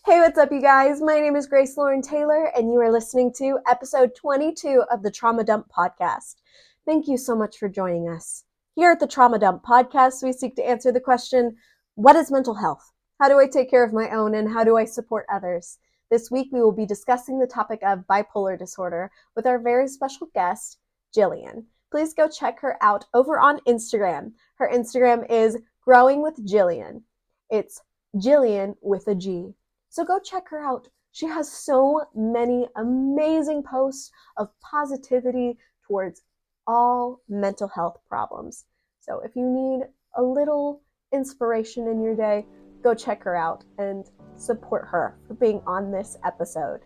Hey, what's up, you guys? My name is Grace Lauren Taylor, and you are listening to episode 22 of the Trauma Dump Podcast. Thank you so much for joining us. Here at the Trauma Dump Podcast, we seek to answer the question, what is mental health? How do I take care of my own, and how do I support others? This week, we will be discussing the topic of bipolar disorder with our very special guest, Gillian. Please go check her out over on Instagram. Her Instagram is Growing with Gillian. It's Gillian with a G. So go check her out. She has so many amazing posts of positivity towards all mental health problems. So if you need a little inspiration in your day, go check her out and support her for being on this episode.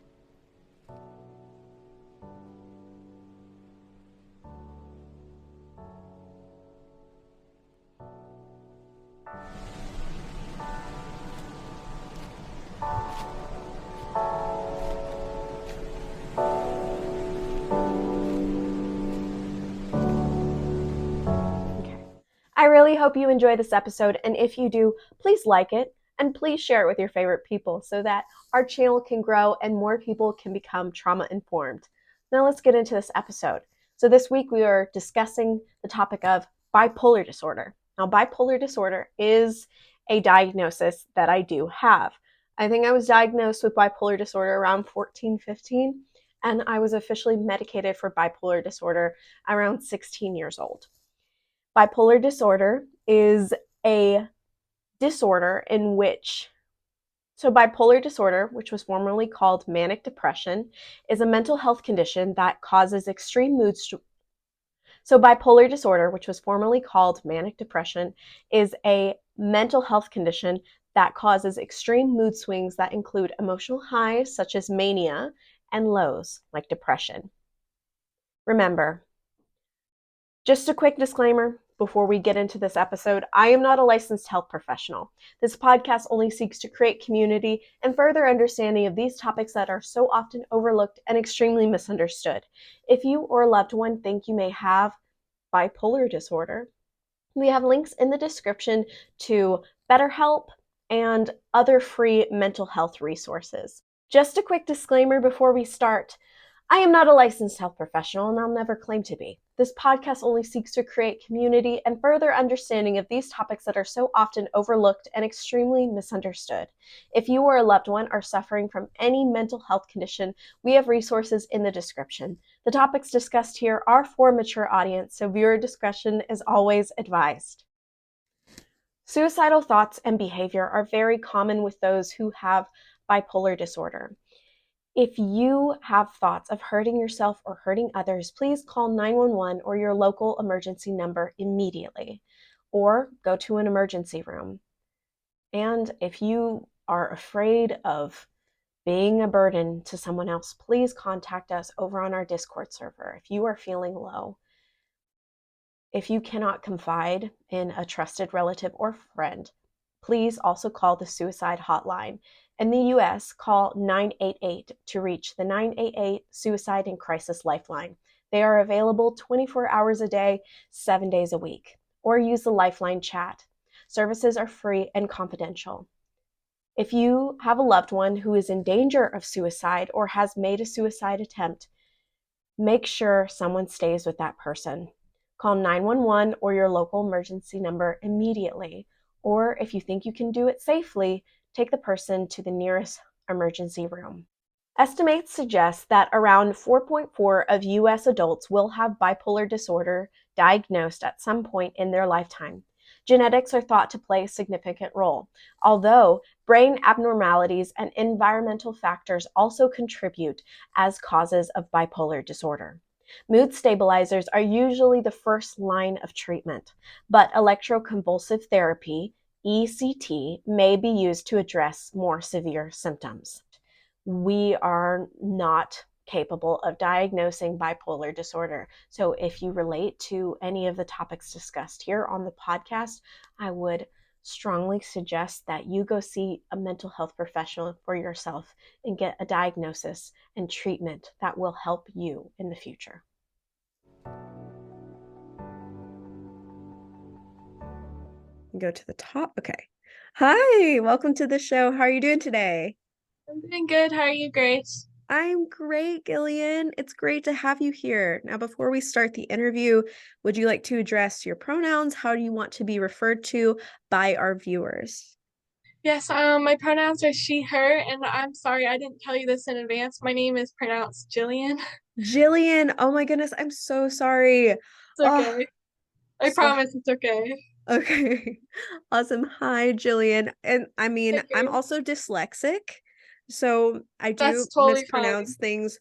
I really hope you enjoy this episode, and if you do, please like it and please share it with your favorite people so that our channel can grow and more people can become trauma informed. Now let's get into this episode. So this week we are discussing the topic of bipolar disorder. Now bipolar disorder is a diagnosis that I do have. I think I was diagnosed with bipolar disorder around 14, 15, and I was officially medicated for bipolar disorder around 16 years old. Bipolar disorder is a disorder in which, bipolar disorder, which was formerly called manic depression, is a mental health condition that causes extreme mood bipolar disorder, which was formerly called manic depression, is a mental health condition that causes extreme mood swings that include emotional highs such as mania and lows like depression. Remember, just a quick disclaimer before we get into this episode, I am not a licensed health professional. This podcast only seeks to create community and further understanding of these topics that are so often overlooked and extremely misunderstood. If you or a loved one think you may have bipolar disorder, we have links in the description to BetterHelp and other free mental health resources. Just a quick disclaimer before we start. I am not a licensed health professional, and I'll never claim to be. This podcast only seeks to create community and further understanding of these topics that are so often overlooked and extremely misunderstood. If you or a loved one are suffering from any mental health condition, we have resources in the description. The topics discussed here are for a mature audience, so viewer discretion is always advised. Suicidal thoughts and behavior are very common with those who have bipolar disorder. If you have thoughts of hurting yourself or hurting others, please call 911 or your local emergency number immediately, or go to an emergency room. And if you are afraid of being a burden to someone else, please contact us over on our Discord server if you are feeling low. If you cannot confide in a trusted relative or friend, please also call the Suicide Hotline. In the US, call 988 to reach the 988 Suicide and Crisis Lifeline. They are available 24 hours a day, 7 days a week. Or use the Lifeline Chat. Services are free and confidential. If you have a loved one who is in danger of suicide or has made a suicide attempt, make sure someone stays with that person. Call 911 or your local emergency number immediately. Or if you think you can do it safely, take the person to the nearest emergency room. Estimates suggest that around 4.4 of US adults will have bipolar disorder diagnosed at some point in their lifetime. Genetics are thought to play a significant role, although brain abnormalities and environmental factors also contribute as causes of bipolar disorder. Mood stabilizers are usually the first line of treatment, but electroconvulsive therapy, ECT, may be used to address more severe symptoms. We are not capable of diagnosing bipolar disorder. So if you relate to any of the topics discussed here on the podcast, I would strongly suggest that you go see a mental health professional for yourself and get a diagnosis and treatment that will help you in the future. Go to the top. Okay. Hi, welcome to the show. How are you doing today? I'm doing good. How are you, Grace? I'm great, Gillian. It's great to have you here. Now, before we start the interview, would you like to address your pronouns? How do you want to be referred to by our viewers? Yes, my pronouns are she, her, and I'm sorry I didn't tell you this in advance. My name is pronounced Gillian. Jillian, oh my goodness, I'm so sorry. It's Oh, okay. I so promise it's okay. okay. Awesome. Hi, Jillian. And I mean, Hey, I'm Grace. also dyslexic, so I do That's totally mispronounce fine. things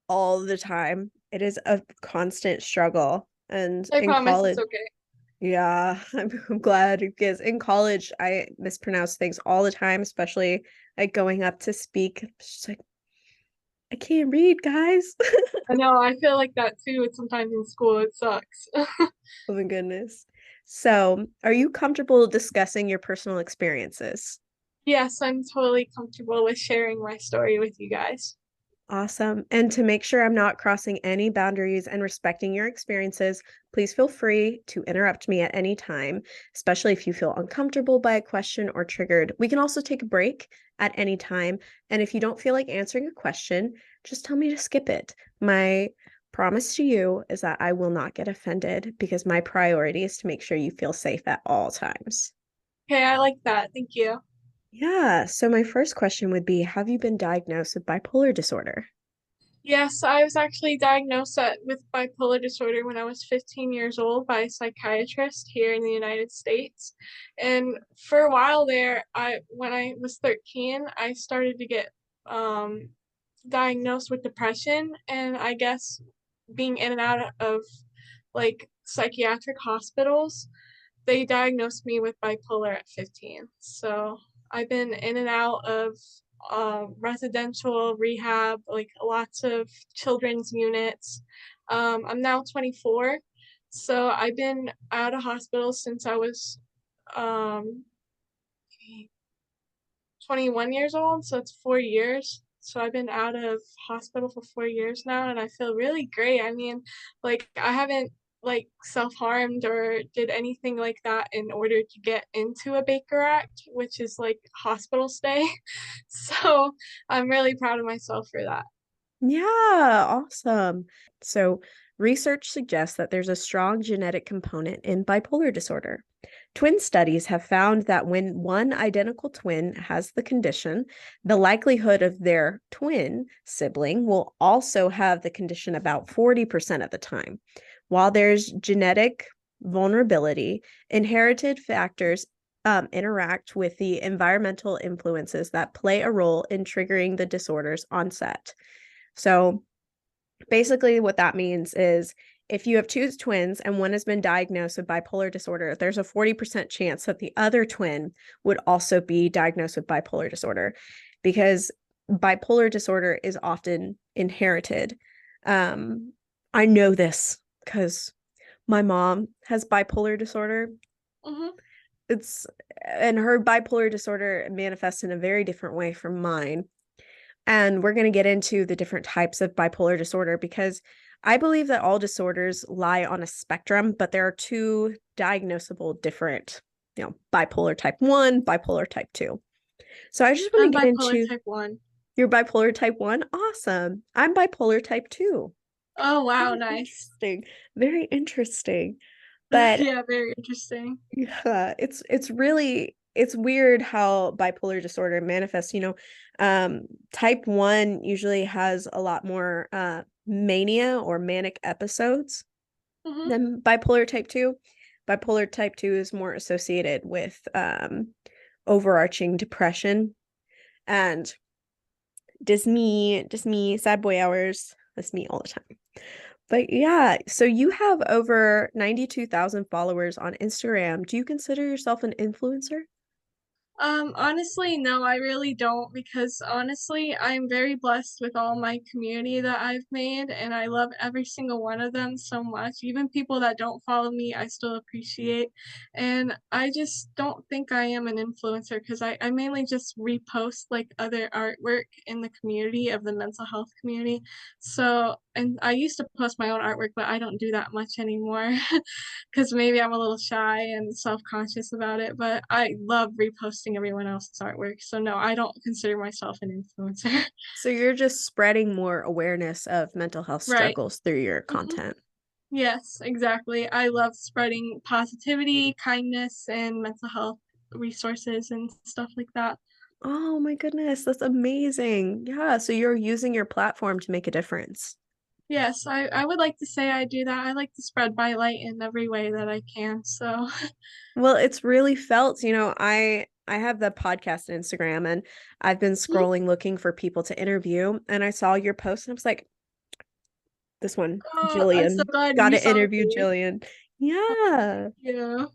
all the time. It is a constant struggle. And I in promise it's college, okay. yeah, I'm glad because in college I mispronounce things all the time, especially like going up to speak. It's just like I can't read, guys. I know, I feel like that too. It's sometimes in school. It sucks. Oh my goodness. So, are you comfortable discussing your personal experiences? Yes, I'm totally comfortable with sharing my story with you guys. Awesome. And to make sure I'm not crossing any boundaries and respecting your experiences, please feel free to interrupt me at any time, especially if you feel uncomfortable by a question or triggered. We can also take a break at any time. And if you don't feel like answering a question, just tell me to skip it. My promise to you is that I will not get offended because my priority is to make sure you feel safe at all times. Okay, I like that. Thank you. Yeah. So, my first question would be, have you been diagnosed with bipolar disorder? Yes, I was actually diagnosed with bipolar disorder when I was 15 years old by a psychiatrist here in the United States. And for a while there, when I was 13, I started to get um, diagnosed with depression, and I guess being in and out of like psychiatric hospitals, they diagnosed me with bipolar at 15. So I've been in and out of residential rehab, like lots of children's units. I'm now 24, so I've been out of hospital since I was um, 21 years old, so it's 4 years. So I've been out of hospital for 4 years now, and I feel really great. I mean, like I haven't like self-harmed or did anything like that in order to get into a Baker Act, which is like hospital stay. So I'm really proud of myself for that. Yeah, awesome. So, research suggests that there's a strong genetic component in bipolar disorder. Twin studies have found that when one identical twin has the condition, the likelihood of their twin sibling will also have the condition about 40% of the time. While there's genetic vulnerability, inherited factors interact with the environmental influences that play a role in triggering the disorder's onset. So basically, what that means is if you have two twins and one has been diagnosed with bipolar disorder, there's a 40% chance that the other twin would also be diagnosed with bipolar disorder because bipolar disorder is often inherited. Um, I know this because my mom has bipolar disorder. Mm-hmm. It's and her bipolar disorder manifests in a very different way from mine. And we're going to get into the different types of bipolar disorder because I believe that all disorders lie on a spectrum, but there are two diagnosable different, bipolar type 1, bipolar type 2. So I just want I'm to get bipolar into type 1. your bipolar type 1. Awesome. I'm bipolar type 2. Oh, wow, Very nice. interesting. Very interesting. But Yeah, very interesting. yeah, it's weird how bipolar disorder manifests, type 1 usually has a lot more mania or manic episodes Mm-hmm. than bipolar type 2. Bipolar type 2 is more associated with overarching depression and just me, sad boy hours. That's me all the time. But yeah, so you have over 92,000 followers on Instagram. Do you consider yourself an influencer? Honestly, no, I really don't because honestly, I'm very blessed with all my community that I've made, and I love every single one of them so much. Even people that don't follow me, I still appreciate. And I just don't think I am an influencer because I mainly just repost like other artwork in the community of the mental health community. So, and I used to post my own artwork, but I don't do that much anymore because maybe I'm a little shy and self-conscious about it, but I love reposting posting everyone else's artwork. So no, I don't consider myself an influencer. So you're just spreading more awareness of mental health Right. struggles through your Mhm. content. Yes, exactly. I love spreading positivity, kindness, and mental health resources and stuff like that. Oh my goodness, that's amazing. Yeah, so you're using your platform to make a difference. Yes, I would like to say I do that. I like to spread my light in every way that I can. So, Well, it's really felt, I have the podcast Instagram and I've been scrolling looking for people to interview and I saw your post and I was like, this one, oh, I'm so Gillian. glad Got you to saw interview me. Gillian. Oh, Yeah. yeah,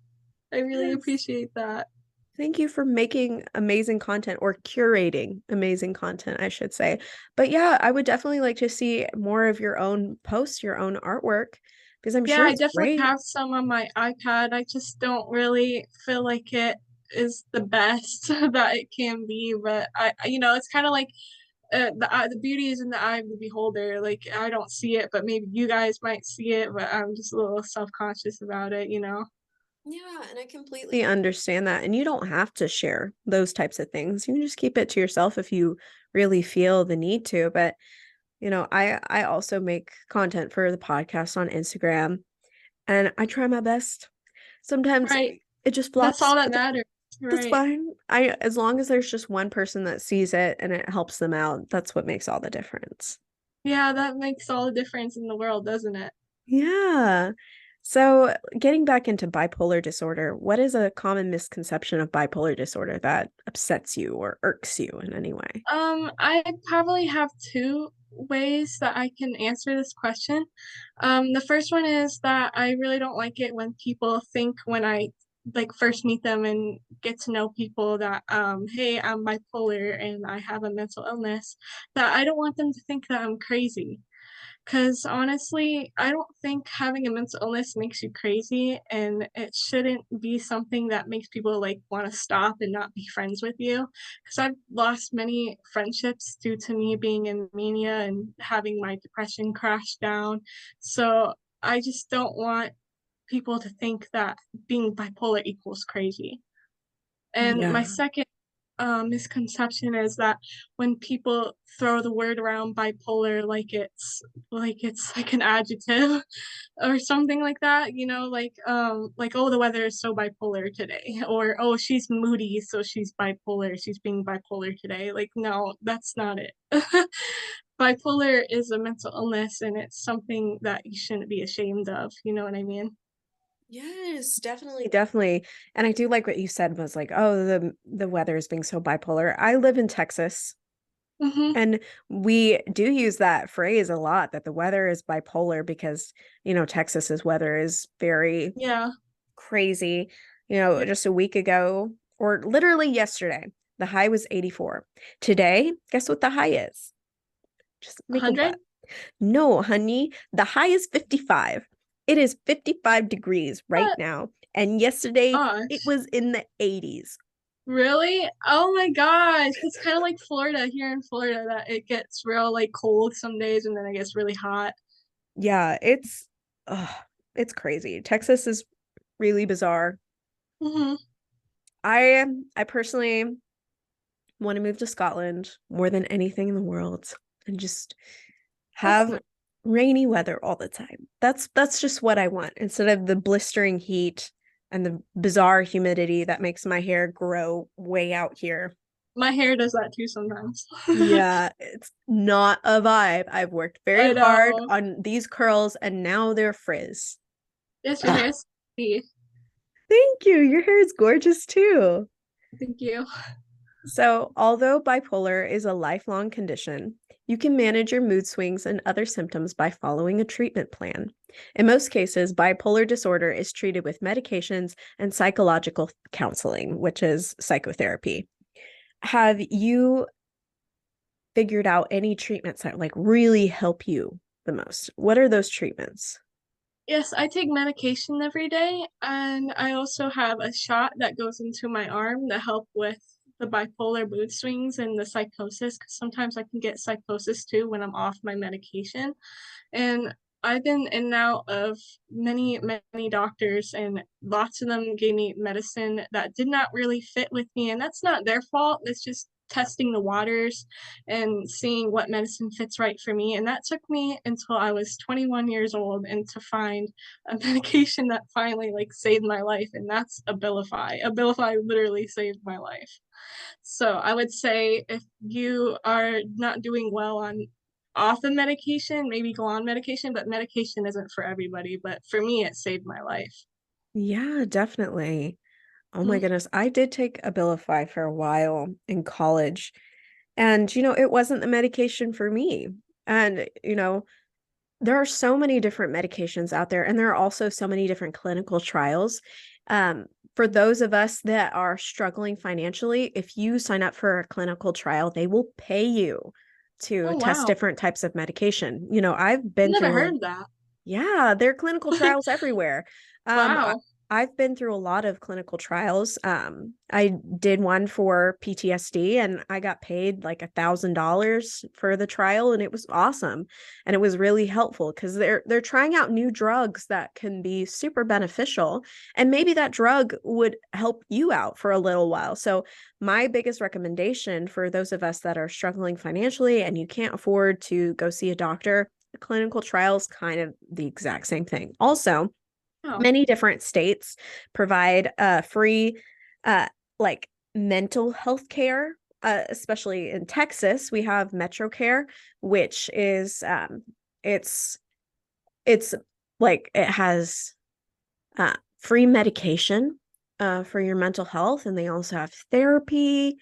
I really Yes. appreciate that. Thank you for making amazing content or curating amazing content, I should say. But yeah, I would definitely like to see more of your own posts, your own artwork, because I'm Yeah, sure I it's definitely great. have some on my iPad. I just don't really feel like it is the best that it can be. But it's kind of like the beauty is in the eye of the beholder. Like I don't see it, but maybe you guys might see it. But I'm just a little self-conscious about it. Yeah, and I completely understand that. And you don't have to share those types of things. You can just keep it to yourself if you really feel the need to. But, I also make content for the podcast on Instagram and I try my best. Sometimes Right. it just That's flops, all that but matters. that's Right. fine. As long as there's just one person that sees it and it helps them out, that's what makes all the difference. Yeah, that makes all the difference in the world, doesn't it? Yeah. So, getting back into bipolar disorder, what is a common misconception of bipolar disorder that upsets you or irks you in any way? I probably have two ways that I can answer this question. The first one is that I really don't like it when people think when I like first meet them and get to know people that hey, I'm bipolar and I have a mental illness, that I don't want them to think that I'm crazy. Because honestly, I don't think having a mental illness makes you crazy, and it shouldn't be something that makes people like want to stop and not be friends with you. Because I've lost many friendships due to me being in mania and having my depression crash down. So I just don't want people to think that being bipolar equals crazy. And my Yeah. second misconception is that when people throw the word around bipolar like it's like an adjective or something like that, like oh the weather is so bipolar today or oh she's moody so she's bipolar, she's being bipolar today. Like no, that's not it. Bipolar is a mental illness and it's something that you shouldn't be ashamed of, you know what I mean? Yes, definitely, definitely. And I do like what you said was like, oh, the weather is being so bipolar. I live in Texas, Mm-hmm. and we do use that phrase a lot that the weather is bipolar because, Texas's weather is very Yeah. crazy. Yeah. Just a week ago, or literally yesterday, the high was 84. Today, guess what the high is? Just make a 100. what? No, honey, the high is 55. It is 55 degrees right What? now. And yesterday, it Gosh. was in the 80s. Really? Oh my gosh. It's kind of like Florida here in Florida that it gets real like cold some days and then it gets really hot. Yeah, ugh, it's crazy. Texas is really bizarre. Hmm. I personally want to move to Scotland more than anything in the world and just That's have not. rainy weather all the time. That's just what I want instead of the blistering heat and the bizarre humidity that makes my hair grow way out here. My hair does that too sometimes. Yeah, it's not a vibe. I've worked very I hard know. on these curls and now they're frizz. Yes, your Ugh. hair is pretty. Thank you. Your hair is gorgeous too. Thank you. So, although bipolar is a lifelong condition, you can manage your mood swings and other symptoms by following a treatment plan. In most cases, bipolar disorder is treated with medications and psychological counseling, which is psychotherapy. Have you figured out any treatments that like really help you the most? What are those treatments? Yes, I take medication every day, and I also have a shot that goes into my arm to help with the bipolar mood swings and the psychosis, because sometimes I can get psychosis too when I'm off my medication. And I've been in and out of many, many doctors, and lots of them gave me medicine that did not really fit with me. And that's not their fault. It's just testing the waters and seeing what medicine fits right for me. And that took me until I was 21 years old and to find a medication that finally like saved my life. And that's Abilify. Abilify literally saved my life. So I would say if you are not doing well on off of medication, maybe go on medication, but medication isn't for everybody. But for me, it saved my life. Yeah, definitely. Oh my Mhm. goodness. I did take Abilify for a while in college. And, it wasn't the medication for me. And, there are so many different medications out there, and there are also so many different clinical trials. Um, for those of us that are struggling financially, if you sign up for a clinical trial, they will pay you to Oh, test wow. different types of medication. I've I been never through heard of that. yeah, there are clinical trials everywhere. Wow. I've been through a lot of clinical trials. I did one for PTSD and I got paid like $1,000 for the trial, and it was awesome. And it was really helpful because they're trying out new drugs that can be super beneficial. And maybe that drug would help you out for a little while. So my biggest recommendation for those of us that are struggling financially and you can't afford to go see a doctor, clinical trials kind of the exact same thing. Also, Wow. many different states provide free like mental health care. Especially in Texas, we have MetroCare, which is it's it's like it has free medication for your mental health, and they also have therapy,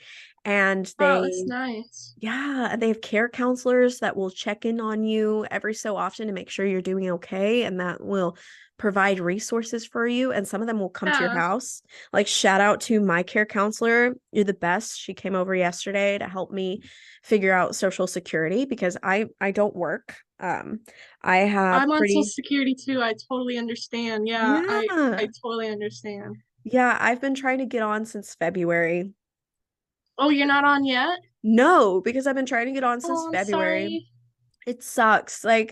and Oh, that's they nice. yeah, they have care counselors that will check in on you every so often to make sure you're doing okay, and that will provide resources for you. And some of them will come to your Yeah. house. Like, shout out to my care counselor. You're the best. She came over yesterday to help me figure out Social Security because I don't work. I have I'm on Social pretty Security too. I totally understand. Yeah, I yeah. totally understand. Yeah, I've been trying to get on since February. Oh, you're not on yet? No, because I've been trying to get on since Oh, I'm February. sorry. It sucks. Like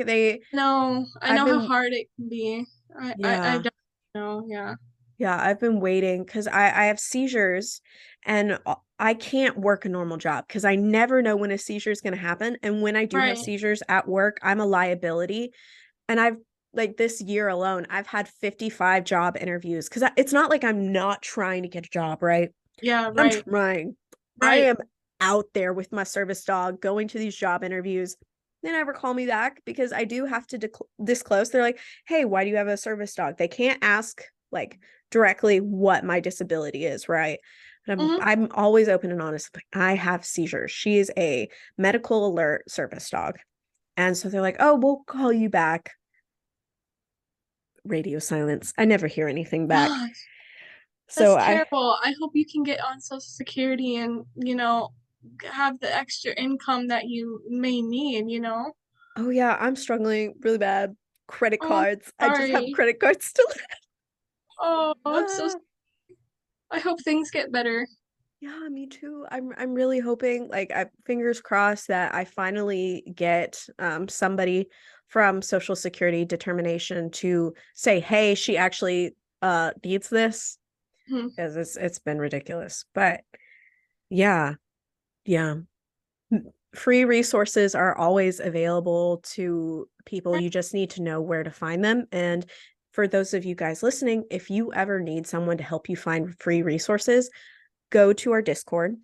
No, I I've know how been, hard it can be. I yeah, don't know. Yeah. yeah, I've been waiting because I have seizures and I can't work a normal job because I never know when a seizure is going to happen. And when I do have Right. seizures at work, I'm a liability. And I've like this year alone, I've had 55 job interviews because it's not like I'm not trying to get a job, right? Yeah, I'm right. trying. I Right. am out there with my service dog going to these job interviews. They never call me back because I do have to disclose. They're like, hey, why do you have a service dog? They can't ask like directly what my disability is, right? But I'm, Hmm. I'm always open and honest. Like, I have seizures. She is a medical alert service dog. And so they're like, oh, we'll call you back. Radio silence. I never hear anything back. Gosh, So that's I terrible. I hope you can get on Social Security and, have the extra income that you may need. oh yeah, I'm struggling really bad. Credit Oh, I'm cards. I just have sorry. credit cards still. Oh, I'm so Ah, I hope things get better. yeah, me too. I'm really hoping, like, I fingers crossed that I finally get somebody from Social Security determination to say, hey, she actually needs this Hmm. because it's been ridiculous. But yeah, yeah. Free resources are always available to people. You just need to know where to find them. And for those of you guys listening, if you ever need someone to help you find free resources, go to our Discord,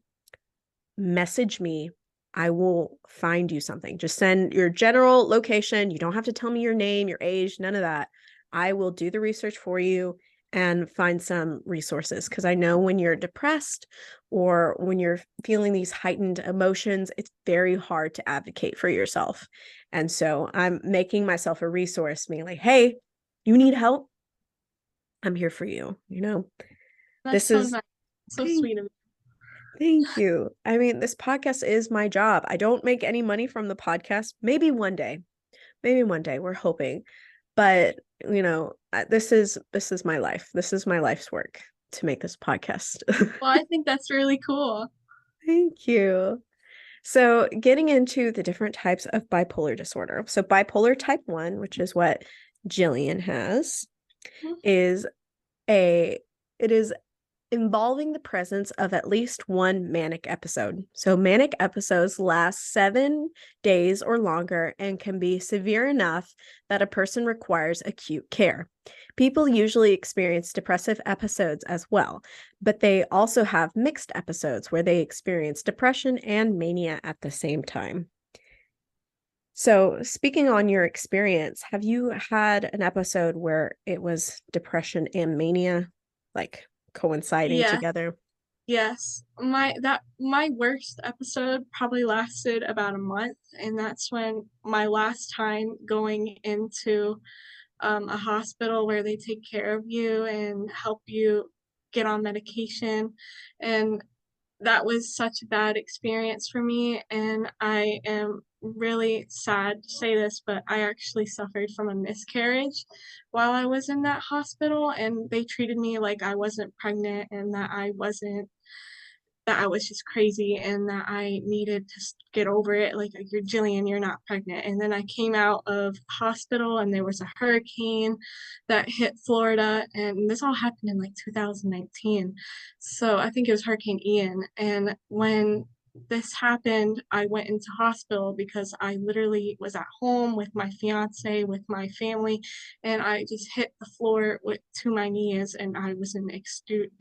message me. I will find you something. Just send your general location. You don't have to tell me your name, your age, none of that. I will do the research for you and find some resources because I know when you're depressed or when you're feeling these heightened emotions, it's very hard to advocate for yourself. And so I'm making myself a resource, being like, hey, you need help? I'm here for you. That's This so is nice. So thank sweet of you. Thank you. I mean, this podcast is my job. I don't make any money from the podcast. Maybe one day. Maybe one day. We're hoping. But, this is my life. This is my life's work to make this podcast. Well, I think that's really cool. Thank you. So, getting into the different types of bipolar disorder. So, bipolar type 1, which is what Gillian has, Mhm. is a it is involving the presence of at least one manic episode. So, manic episodes last 7 days or longer and can be severe enough that a person requires acute care. People usually experience depressive episodes as well, but they also have mixed episodes where they experience depression and mania at the same time. So, speaking on your experience, have you had an episode where it was depression and mania like coinciding Yeah, together? yes. My worst episode probably lasted about a month, and that's when my last time going into a hospital where they take care of you and help you get on medication. And that was such a bad experience for me. And I am really sad to say this, but I actually suffered from a miscarriage while I was in that hospital. And they treated me like I wasn't pregnant and that I was just crazy and that I needed to get over it. Like, you're Gillian, you're not pregnant. And then I came out of hospital and there was a hurricane that hit Florida. And this all happened in like 2019. So I think it was Hurricane Ian. And when this happened, I went into hospital because I literally was at home with my fiance, with my family, and I just hit the floor to my knees, and I was in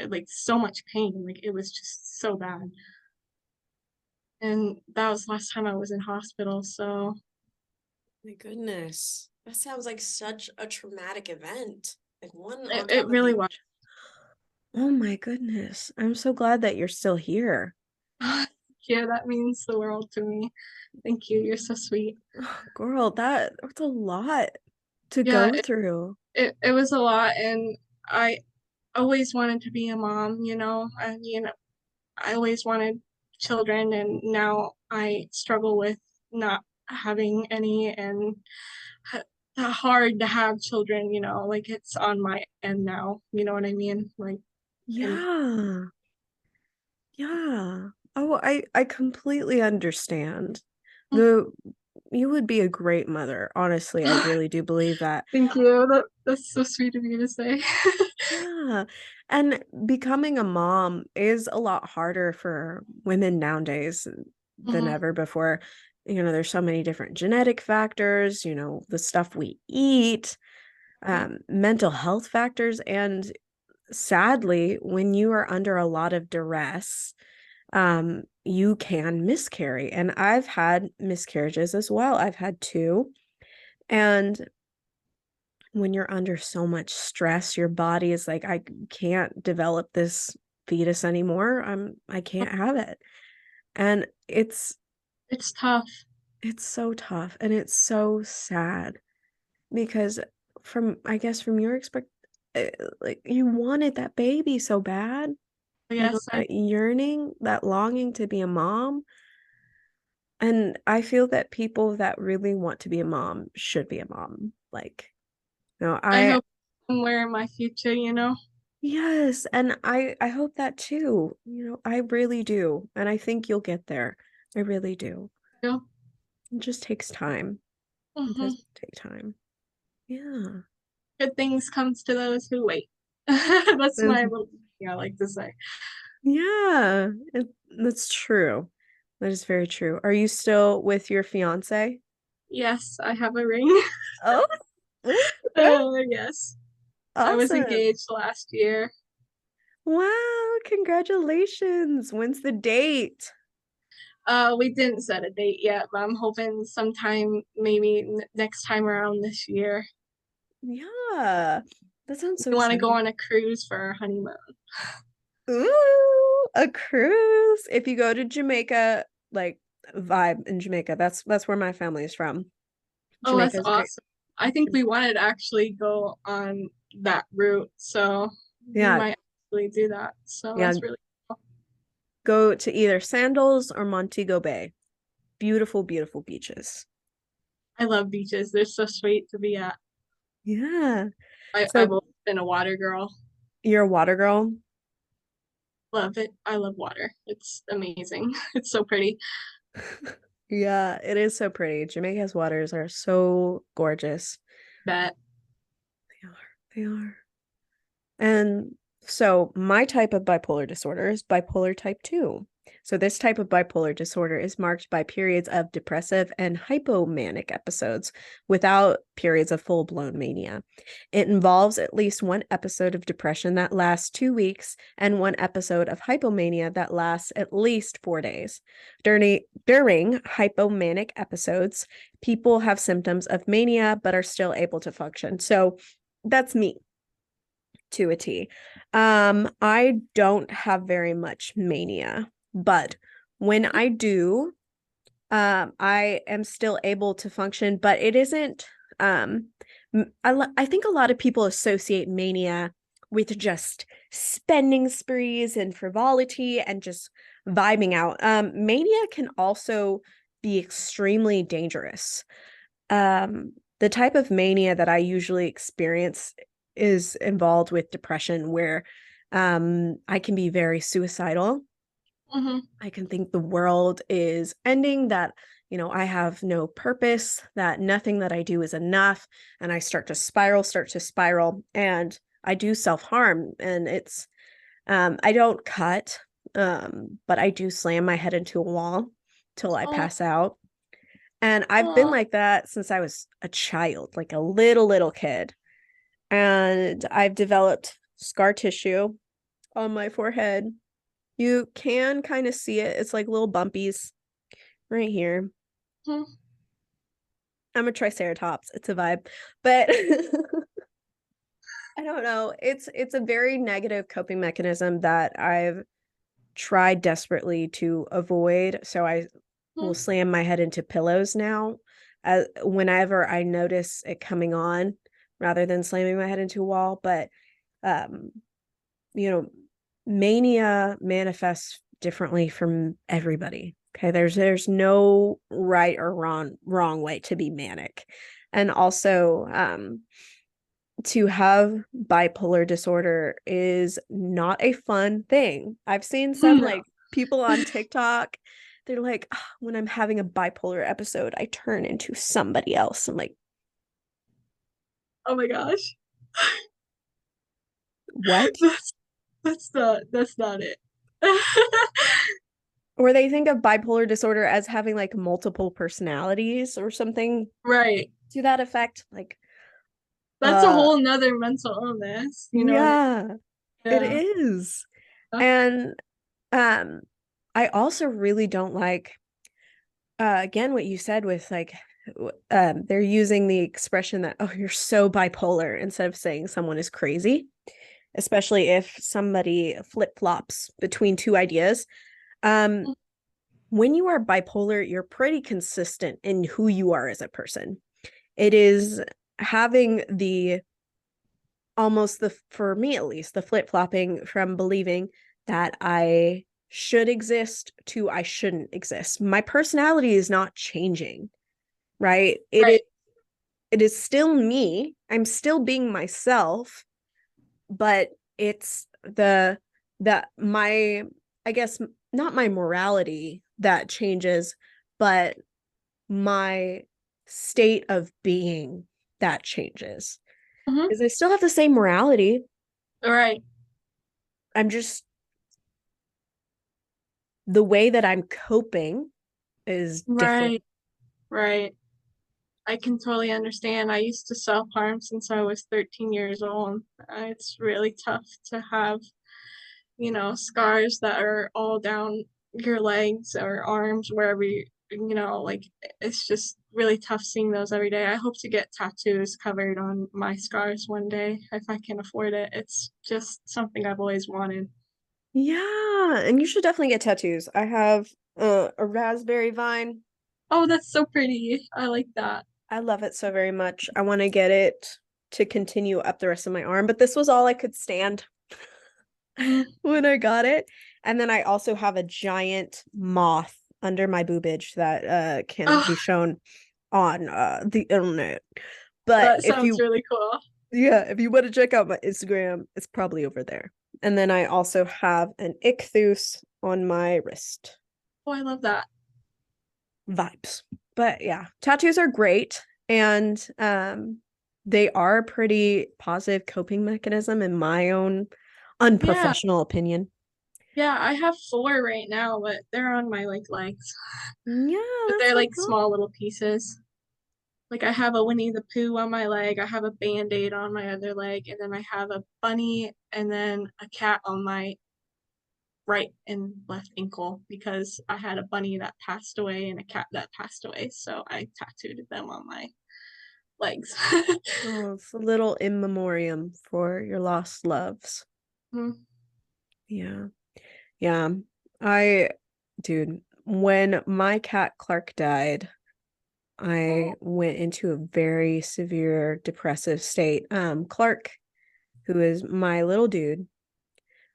like so much pain. Like, it was just so bad. And that was the last time I was in hospital. So My goodness. That sounds like such a traumatic event. Like one it, on it top of really the was. Oh my goodness. I'm so glad that you're still here. Yeah, that means the world to me. Thank you. You're so sweet. Oh, girl, that's a lot to Yeah, go through. it was a lot. And I always wanted to be a mom, I always wanted children, and now I struggle with not having any, and hard to have children, like it's on my end now, you know what I mean? Like, and Yeah. Yeah. Oh, I completely understand. The You would be a great mother. Honestly, I really do believe that. thank you. That's so sweet of you to say. Yeah. And becoming a mom is a lot harder for women nowadays than Hmm. ever before. There's so many different genetic factors, the stuff we eat, mental health factors. And sadly, when you are under a lot of duress, you can miscarry. And I've had miscarriages as well. I've had two. And when you're under so much stress, your body is like, I can't develop this fetus anymore. I can't have it. And It's tough. it's so tough and it's so sad because I guess from your like you wanted that baby so bad, Yes, I that yearning, that longing to be a mom. And I feel that people that really want to be a mom should be a mom. Like, no, I I hope somewhere in my future. yes, and I hope that too. I really do. And I think you'll get there. I really do. Yeah. It just takes time. It Hmm. does take time. Yeah. Good things comes to those who wait. That's That's- my little thing I like to say. Yeah, that's true. That is very true. Are you still with your fiance? Yes, I have a ring. Oh, okay. Yes, I was Awesome. engaged last year. Wow, congratulations. When's the date? We didn't set a date yet, but I'm hoping sometime maybe next time around this year. Yeah, that sounds so We want to go exciting. on a cruise for our honeymoon. Ooh, a cruise. If you go to Jamaica, like vibe in Jamaica, that's where my family is from. Oh, that's Jamaica is great. awesome. I think we wanted to actually go on that route, so we Yeah, might actually do that. So yeah. that's really cool. Go to either Sandals or Montego Bay. Beautiful, beautiful beaches. I love beaches. They're so sweet to be at. Yeah. I've So always been a water girl. you're a water girl? Love it. I love water. It's amazing. It's so pretty. Yeah, it is so pretty. Jamaica's waters are so gorgeous. Bet. They are. They are. And so my type of bipolar disorder is bipolar type 2. So this type of bipolar disorder is marked by periods of depressive and hypomanic episodes without periods of full-blown mania. It involves at least one episode of depression that lasts 2 weeks and one episode of hypomania that lasts at least 4 days. During hypomanic episodes, people have symptoms of mania but are still able to function. So that's me to a T. I don't have very much mania, but when I do, I am still able to function, but it isn't. I think a lot of people associate mania with just spending sprees and frivolity and just vibing out. Mania can also be extremely dangerous. The type of mania that I usually experience is involved with depression, where I can be very suicidal. Mm-hmm. I can think the world is ending, that, I have no purpose, that nothing that I do is enough. And I start to spiral, and I do self-harm. And I don't cut, but I do slam my head into a wall till I Oh, pass out. And I've been oh. like that since I was a child, like a little kid. And I've developed scar tissue on my forehead. You can kind of see it. It's like little bumpies right here. Hmm. I'm a triceratops. It's a vibe. But I don't know. It's a very negative coping mechanism that I've tried desperately to avoid. So I will Hmm. slam my head into pillows now, whenever I notice it coming on, rather than slamming my head into a wall. But um, you know, mania manifests differently from everybody. Okay, there's no right or wrong way to be manic. And also, to have bipolar disorder is not a fun thing. I've seen some No. like people on TikTok, they're like, "Ah, when I'm having a bipolar episode, I turn into somebody else." I'm like, Oh my gosh. what? That's that's not it. Or they think of bipolar disorder as having like multiple personalities or something Right. to that effect. Like, That's a uh, whole nother mental illness, you know what I yeah, mean? it Yeah. is. And um, I also really don't like, again, what you said with like, they're using the expression that, oh, you're so bipolar, instead of saying someone is crazy, especially if somebody flip-flops between two ideas. Um, when you are bipolar, you're pretty consistent in who you are as a person. It is having the almost the, for me at least, the flip-flopping from believing that I should exist to I shouldn't exist. My personality is not changing, right? Right. It is still me. I'm still being myself, but it's the my, I guess, not my morality that changes, but my state of being that changes. Mm-hmm. Because I still have the same morality. Right. I'm just, the way that I'm coping is different. Right. Right. I can totally understand. I used to self-harm since I was 13 years old. It's really tough to have, scars that are all down your legs or arms, wherever like it's just really tough seeing those every day. I hope to get tattoos covered on my scars one day if I can afford it. It's just something I've always wanted. Yeah, and you should definitely get tattoos. I have a raspberry vine. Oh, that's so pretty. I like that. I love it so very much. I want to get it to continue up the rest of my arm, but this was all I could stand Mhm. when I got it. And then I also have a giant moth under my boobage that cannot Oh, be shown on the internet. But that if sounds you, really cool. yeah, if you want to check out my Instagram, it's probably over there. And then I also have an ichthus on my wrist. Oh, I love that. vibes. But yeah, tattoos are great, and they are a pretty positive coping mechanism in my own Yeah, unprofessional opinion. yeah, I have four right now, but they're on my like legs. Yeah, But that's they're so like cool. small little pieces. Like I have a Winnie the Pooh on my leg, I have a band-aid on my other leg, and then I have a bunny and then a cat on my right and left ankle because I had a bunny that passed away and a cat that passed away, so I tattooed them on my legs. Oh, it's a little in memoriam for your lost loves. Mm. Yeah. Yeah. I, dude, when my cat Clark died, I went into a very severe depressive state. Clark, who is my little dude,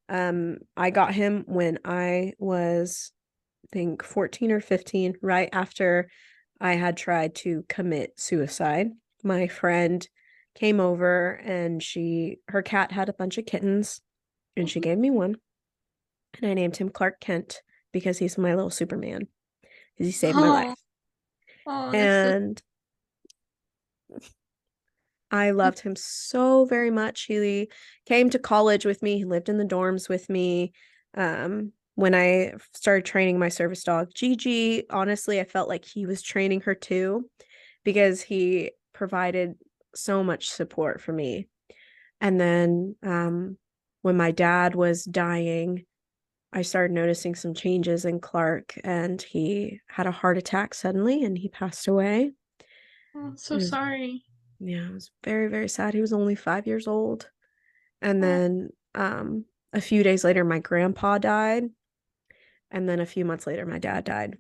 I got him when I was, I think, 14 or 15, right after I had tried to commit suicide. My friend came over and her cat had a bunch of kittens and she Mhm. gave me one and I named him Clark Kent because he's my little Superman because he saved my Oh, life. oh, that's so. And I loved him so very much. He came to college with me. He lived in the dorms with me. When I started training my service dog, Gigi, honestly, I felt like he was training her too because he provided so much support for me. And then when my dad was dying, I started noticing some changes in Clark, and he had a heart attack suddenly and he passed away. Oh, so It was, sorry. yeah, it was very, very sad. He was only 5 years old. And Oh, then a few days later, my grandpa died. And then a few months later, my dad died.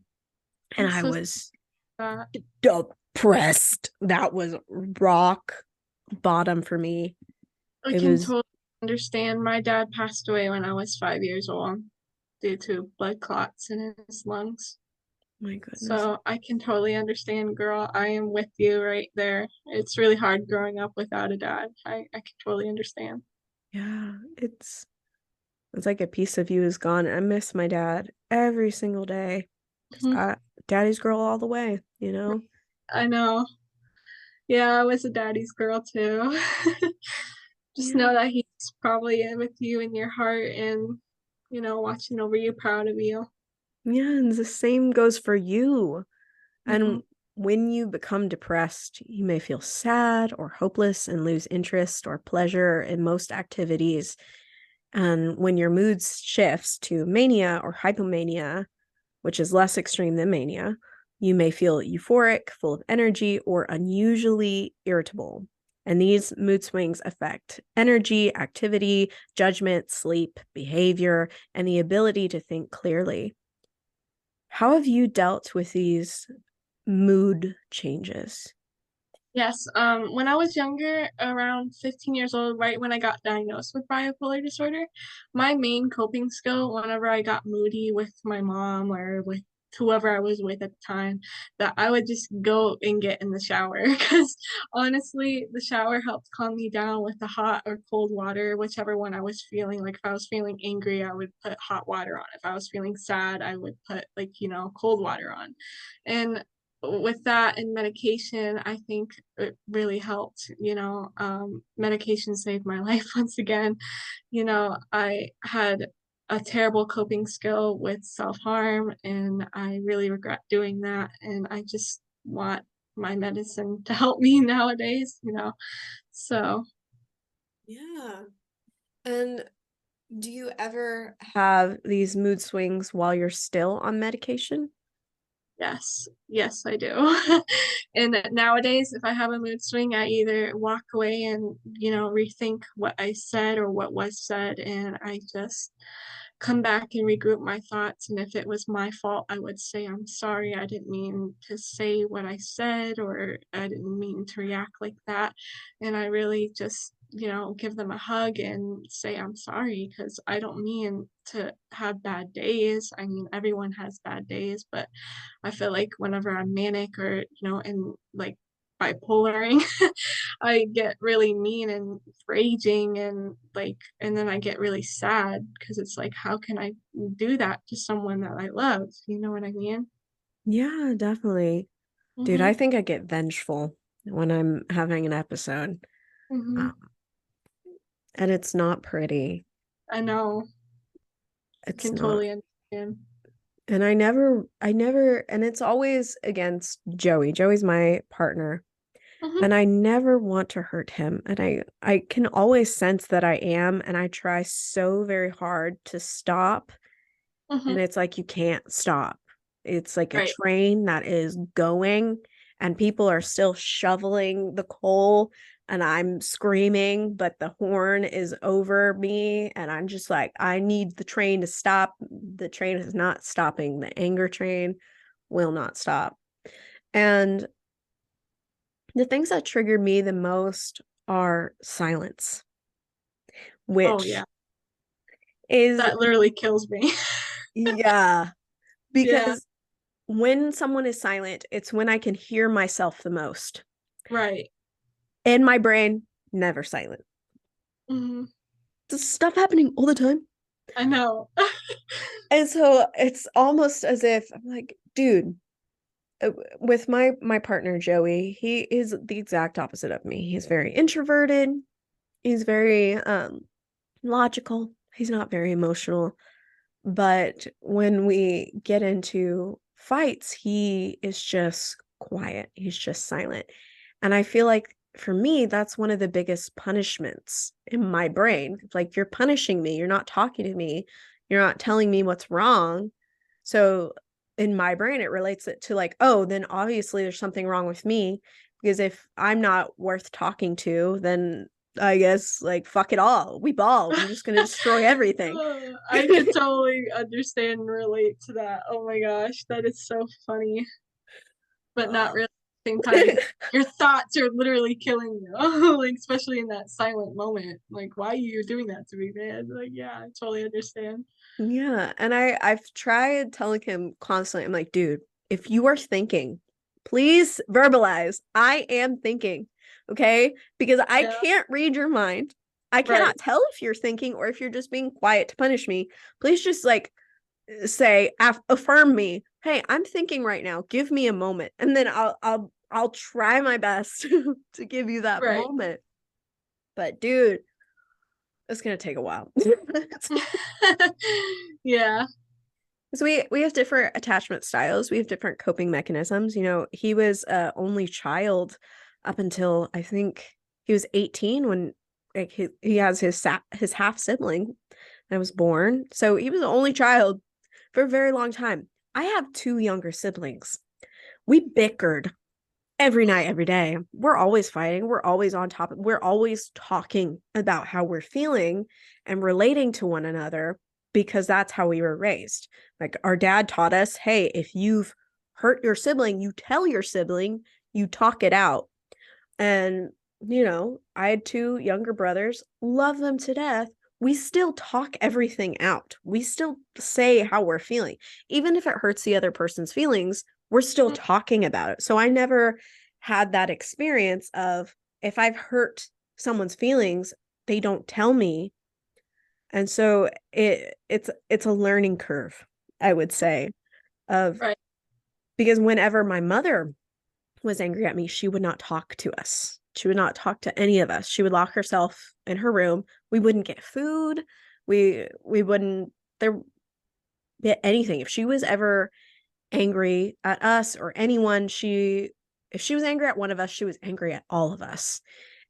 And I'm I so was sad. depressed. That was rock bottom for me. I It can was, totally understand. My dad passed away when I was 5 years old due to blood clots in his lungs. my goodness. So I can totally understand, girl. I am with you right there. It's really hard growing up without a dad. I can totally understand. Yeah, it's like a piece of you is gone. I miss my dad every single day because Mhm. I daddy's girl all the way, you know? I know. Yeah, I was a daddy's girl too. Just Yeah. know that he's probably with you in your heart and, watching over you, proud of you. Yeah, and the same goes for you. Hmm. And when you become depressed, you may feel sad or hopeless and lose interest or pleasure in most activities. And when your mood shifts to mania or hypomania, which is less extreme than mania, you may feel euphoric, full of energy, or unusually irritable. And these mood swings affect energy, activity, judgment, sleep, behavior, and the ability to think clearly. How have you dealt with these mood changes? Yes, when I was younger, around 15 years old, right when I got diagnosed with bipolar disorder, my main coping skill whenever I got moody with my mom or with whoever I was with at the time, that I would just go and get in the shower because honestly, the shower helped calm me down with the hot or cold water, whichever one I was feeling. Like if I was feeling angry, I would put hot water on. If I was feeling sad, I would put like, cold water on. And with that and medication, I think it really helped. Medication saved my life once again. I had a terrible coping skill with self-harm, and I really regret doing that. And I just want my medicine to help me nowadays. So, Yeah. And do you ever have these mood swings while you're still on medication? yes, yes, I do. And nowadays, if I have a mood swing, I either walk away and, rethink what I said or what was said, and I just come back and regroup my thoughts. And if it was my fault, I would say, I'm sorry. I didn't mean to say what I said, or I didn't mean to react like that. And I really just, give them a hug and say, I'm sorry, because I don't mean to have bad days. I mean, everyone has bad days, but I feel like whenever I'm manic or, in like bipolaring, I get really mean and raging and and then I get really sad because it's like, how can I do that to someone that I love? You know what I mean? Yeah, definitely. Dude, Mm-hmm. I think I get vengeful when I'm having an episode. Mm-hmm. Um, and it's not pretty. I know. It's Can not. totally understand. And and it's always against Joey. Joey's my partner. Mm-hmm. And I never want to hurt him. And I can always sense that I am, and I try so very hard to stop. Mm-hmm. And it's like you can't stop. It's like a Right. train that is going, and people are still shoveling the coal, and I'm screaming, but the horn is over me, and I'm just like, I need the train to stop. The train is not stopping. The anger train will not stop. And the things that trigger me the most are silence, Oh which yeah. is, That literally kills me. yeah, Yeah. because when someone is silent, it's when I can hear myself the most. Right. In my brain, never silent. Mm-hmm. There's stuff happening all the time. I know. And so it's almost as if I'm like, dude, uh, with my partner Joey, he is the exact opposite of me. He's very introverted. He's very logical. He's not very emotional. But when we get into fights, he is just quiet. He's just silent. And I feel like for me, that's one of the biggest punishments in my brain. Like, you're punishing me. You're not talking to me. You're not telling me what's wrong. So in my brain, it relates it to like, oh, then obviously there's something wrong with me. Because if I'm not worth talking to, then I guess like fuck it all. We ball. We're just gonna destroy everything. I could totally understand and relate to that. Oh my gosh, that is so funny, but not really at the same time. Your thoughts are literally killing you, like especially in that silent moment. Like, why are you doing that to me, man? Like, yeah, I totally understand. Yeah, and I've tried telling him constantly. I'm like, dude, if you are thinking, please verbalize. I am thinking, okay? Because I Yeah, can't read your mind. I right, cannot tell if you're thinking or if you're just being quiet to punish me. Please just like say affirm me. Hey, I'm thinking right now. Give me a moment, and then I'll try my best to give you that right. moment. But dude, it's gonna take a while. Yeah. So we have different attachment styles. We have different coping mechanisms. You know, he was a only child up until I think he was 18 when like he has his half sibling that was born. So he was the only child for a very long time. I have two younger siblings. We bickered every night, every day. We're always fighting. We're always on top. We're always talking about how we're feeling and relating to one another because that's how we were raised. Like our dad taught us, hey, if you've hurt your sibling, you tell your sibling, you talk it out. And, you know, I had two younger brothers, love them to death. We still talk everything out. We still say how we're feeling. Even if it hurts the other person's feelings, we're still talking about it. So I never had that experience of if I've hurt someone's feelings, they don't tell me. And so it's a learning curve, I would say, of Right. because whenever my mother was angry at me, she would not talk to us. She would not talk to any of us. She would lock herself in her room. We wouldn't get food. We wouldn't there get anything. If she was ever angry at us or anyone, she if she was angry at one of us, she was angry at all of us.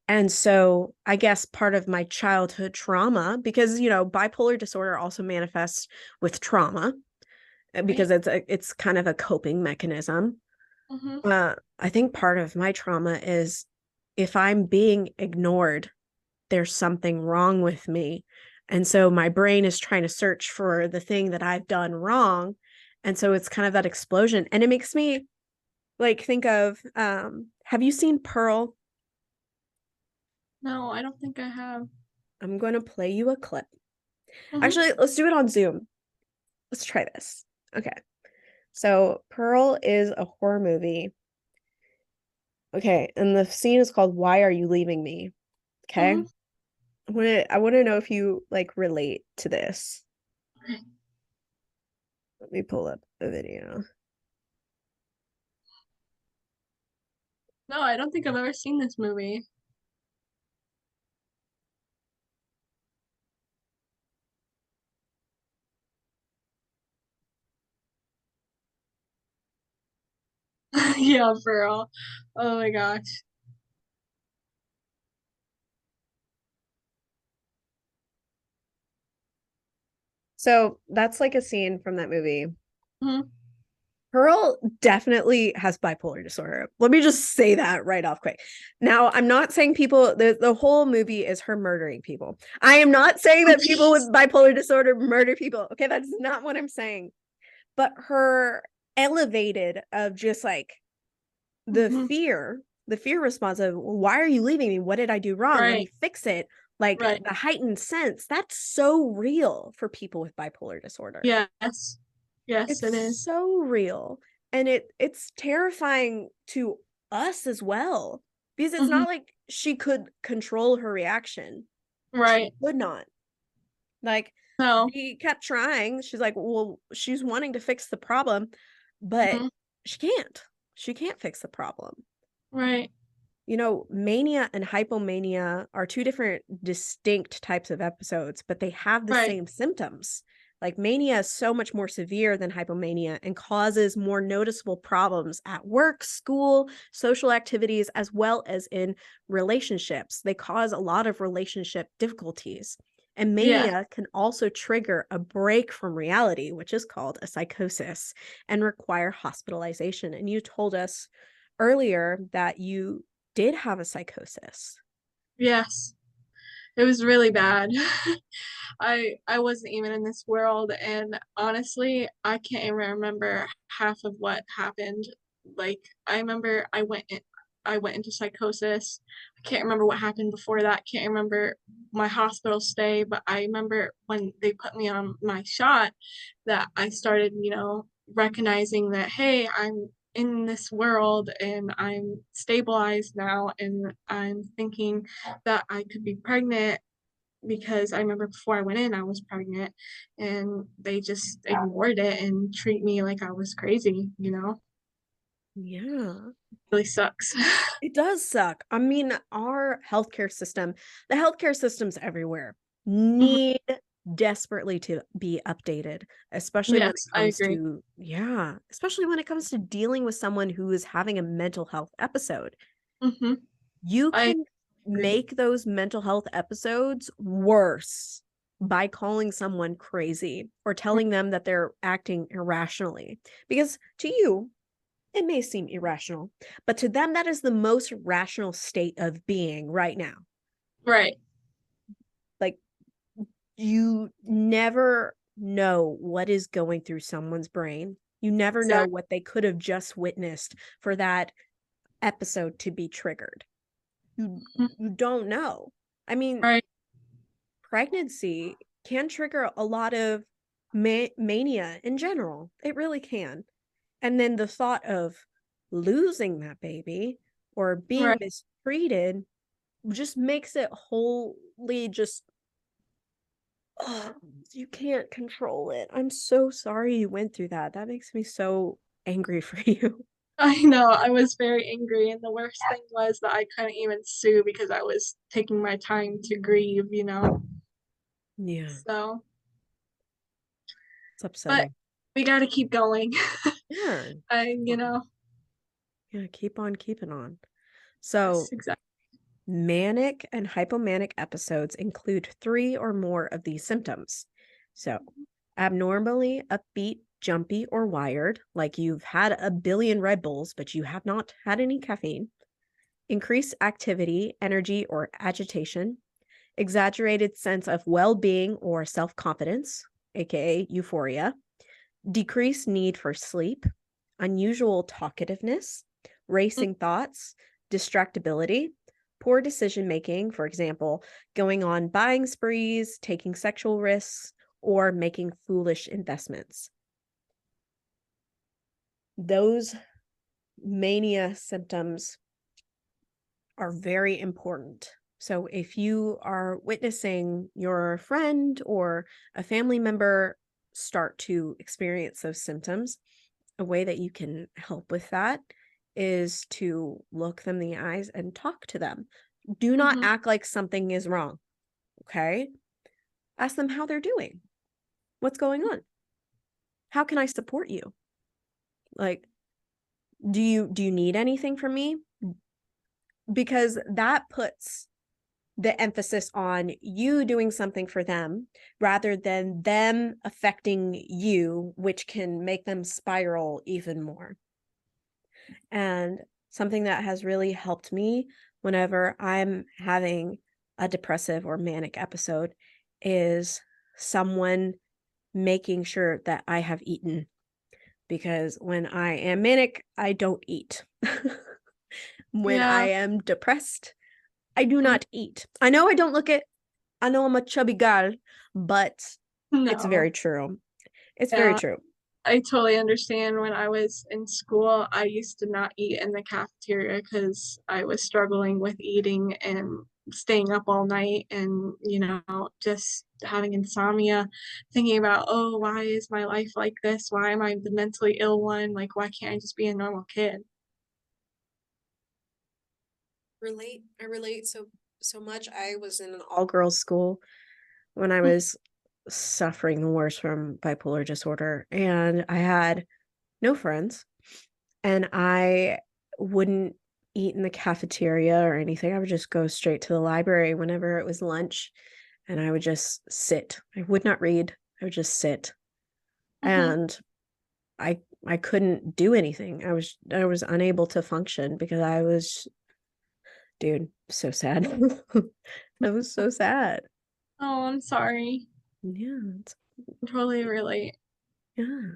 And so I guess part of my childhood trauma, because you know, bipolar disorder also manifests with trauma Right. because it's kind of a coping mechanism. Mm-hmm. I think part of my trauma is if I'm being ignored, there's something wrong with me. And so my brain is trying to search for the thing that I've done wrong. And so it's kind of that explosion. And it makes me like think of have you seen Pearl? No, I don't think I have. I'm going to play you a clip. Mm-hmm. Actually, let's do it on Zoom. Let's try this. Okay. So Pearl is a horror movie. Okay, and the scene is called Why Are You Leaving Me? Okay. Mm-hmm. I want to know if you like relate to this. Okay. Let me pull up the video. No, I don't think I've ever seen this movie. Yeah, for real. Oh my gosh. So that's like a scene from that movie. Mhm. Pearl definitely has bipolar disorder. Let me just say that right off quick. Now, I'm not saying people, the whole movie is her murdering people. I am not saying Oh, that people with jeez. bipolar disorder murder people. Okay, that's not what I'm saying. But her elevated of just like Mhm. the fear response of, why are you leaving me? What did I do wrong? Let me Right, fix it. Like right. the heightened sense, that's so real for people with bipolar disorder. Yes. Yes, It's it is. so real. And it's terrifying to us as well. Because it's Mhm. not like she could control her reaction. She Right. could not. Like No. she kept trying. She's like, well, she's wanting to fix the problem, but Mhm. she can't. She can't fix the problem. Right. You know, mania and hypomania are two different distinct types of episodes, but they have the Right. same symptoms. Like mania is so much more severe than hypomania and causes more noticeable problems at work, school, social activities, as well as in relationships. They cause a lot of relationship difficulties. And Yeah. mania can also trigger a break from reality, which is called a psychosis, and require hospitalization. And you told us earlier that you did have a psychosis. Yes. It was really bad. I wasn't even in this world, and honestly, I can't even remember half of what happened. Like, I remember I went into psychosis. I can't remember what happened before that. Can't remember my hospital stay, but I remember when they put me on my shot that I started, recognizing that, hey, I'm in this world and I'm stabilized now, and I'm thinking that I could be pregnant because I remember before I went in, I was pregnant, and they just ignored it and treat me like I was crazy. Yeah. Really sucks. It does suck. I mean, our healthcare system, the healthcare systems everywhere Mhm. need desperately to be updated, especially when it Yes, I comes agree. to, yeah, especially when it comes to dealing with someone who is having a mental health episode. Mhm. You I can agree. make those mental health episodes worse by calling someone crazy or telling them that they're acting irrationally. Because to you, it may seem irrational, but to them, that is the most rational state of being right now. Right. Like, you never know what is going through someone's brain. You never know Exactly. what they could have just witnessed for that episode to be triggered. You don't know. I mean, Right. pregnancy can trigger a lot of mania in general. It really can. And then the thought of losing that baby or being Right. mistreated just makes it wholly just, oh, you can't control it. I'm so sorry you went through that. That makes me so angry for you. I know. I was very angry, and the worst thing was that I couldn't even sue because I was taking my time to grieve. Yeah, So, it's but upsetting. we got to keep going. Yeah, I, keep you on. know, Yeah, keep on keeping on. yes, So, exactly. manic and hypomanic episodes include three or more of these symptoms. So, abnormally upbeat, jumpy, or wired, like you've had a billion Red Bulls, but you have not had any caffeine. Increased activity, energy, or agitation. Exaggerated sense of well being or self confidence, aka euphoria. Decreased need for sleep. Unusual talkativeness. Racing thoughts. Distractibility. Poor decision making, for example, going on buying sprees, taking sexual risks, or making foolish investments. Those mania symptoms are very important. So if you are witnessing your friend or a family member start to experience those symptoms, a way that you can help with that is to look them in the eyes and talk to them. Do not Mm-hmm. act like something is wrong. Okay? Ask them how they're doing. What's going on? How can I support you? Like, do you need anything from me? Because that puts the emphasis on you doing something for them rather than them affecting you, which can make them spiral even more. And something that has really helped me whenever I'm having a depressive or manic episode is someone making sure that I have eaten. Because when I am manic, I don't eat. When I Yeah. am depressed, I do not eat. I know I don't look it. I know I'm a chubby girl, but it's No. very true. It's very Yeah. true. I totally understand. When I was in school, I used to not eat in the cafeteria because I was struggling with eating and staying up all night and, just having insomnia, thinking about, oh, why is my life like this? Why am I the mentally ill one? Like, why can't I just be a normal kid? Relate. I relate so much. I was in an all-girls school when I was suffering the worst from bipolar disorder, and I had no friends, and I wouldn't eat in the cafeteria or anything. I would just go straight to the library whenever it was lunch, and I would just sit. I would not read. I would just sit. Mm-hmm. And I couldn't do anything. I was unable to function because I was, dude, so sad. I was so sad. Oh, I'm sorry. Yeah, I totally relate. yeah.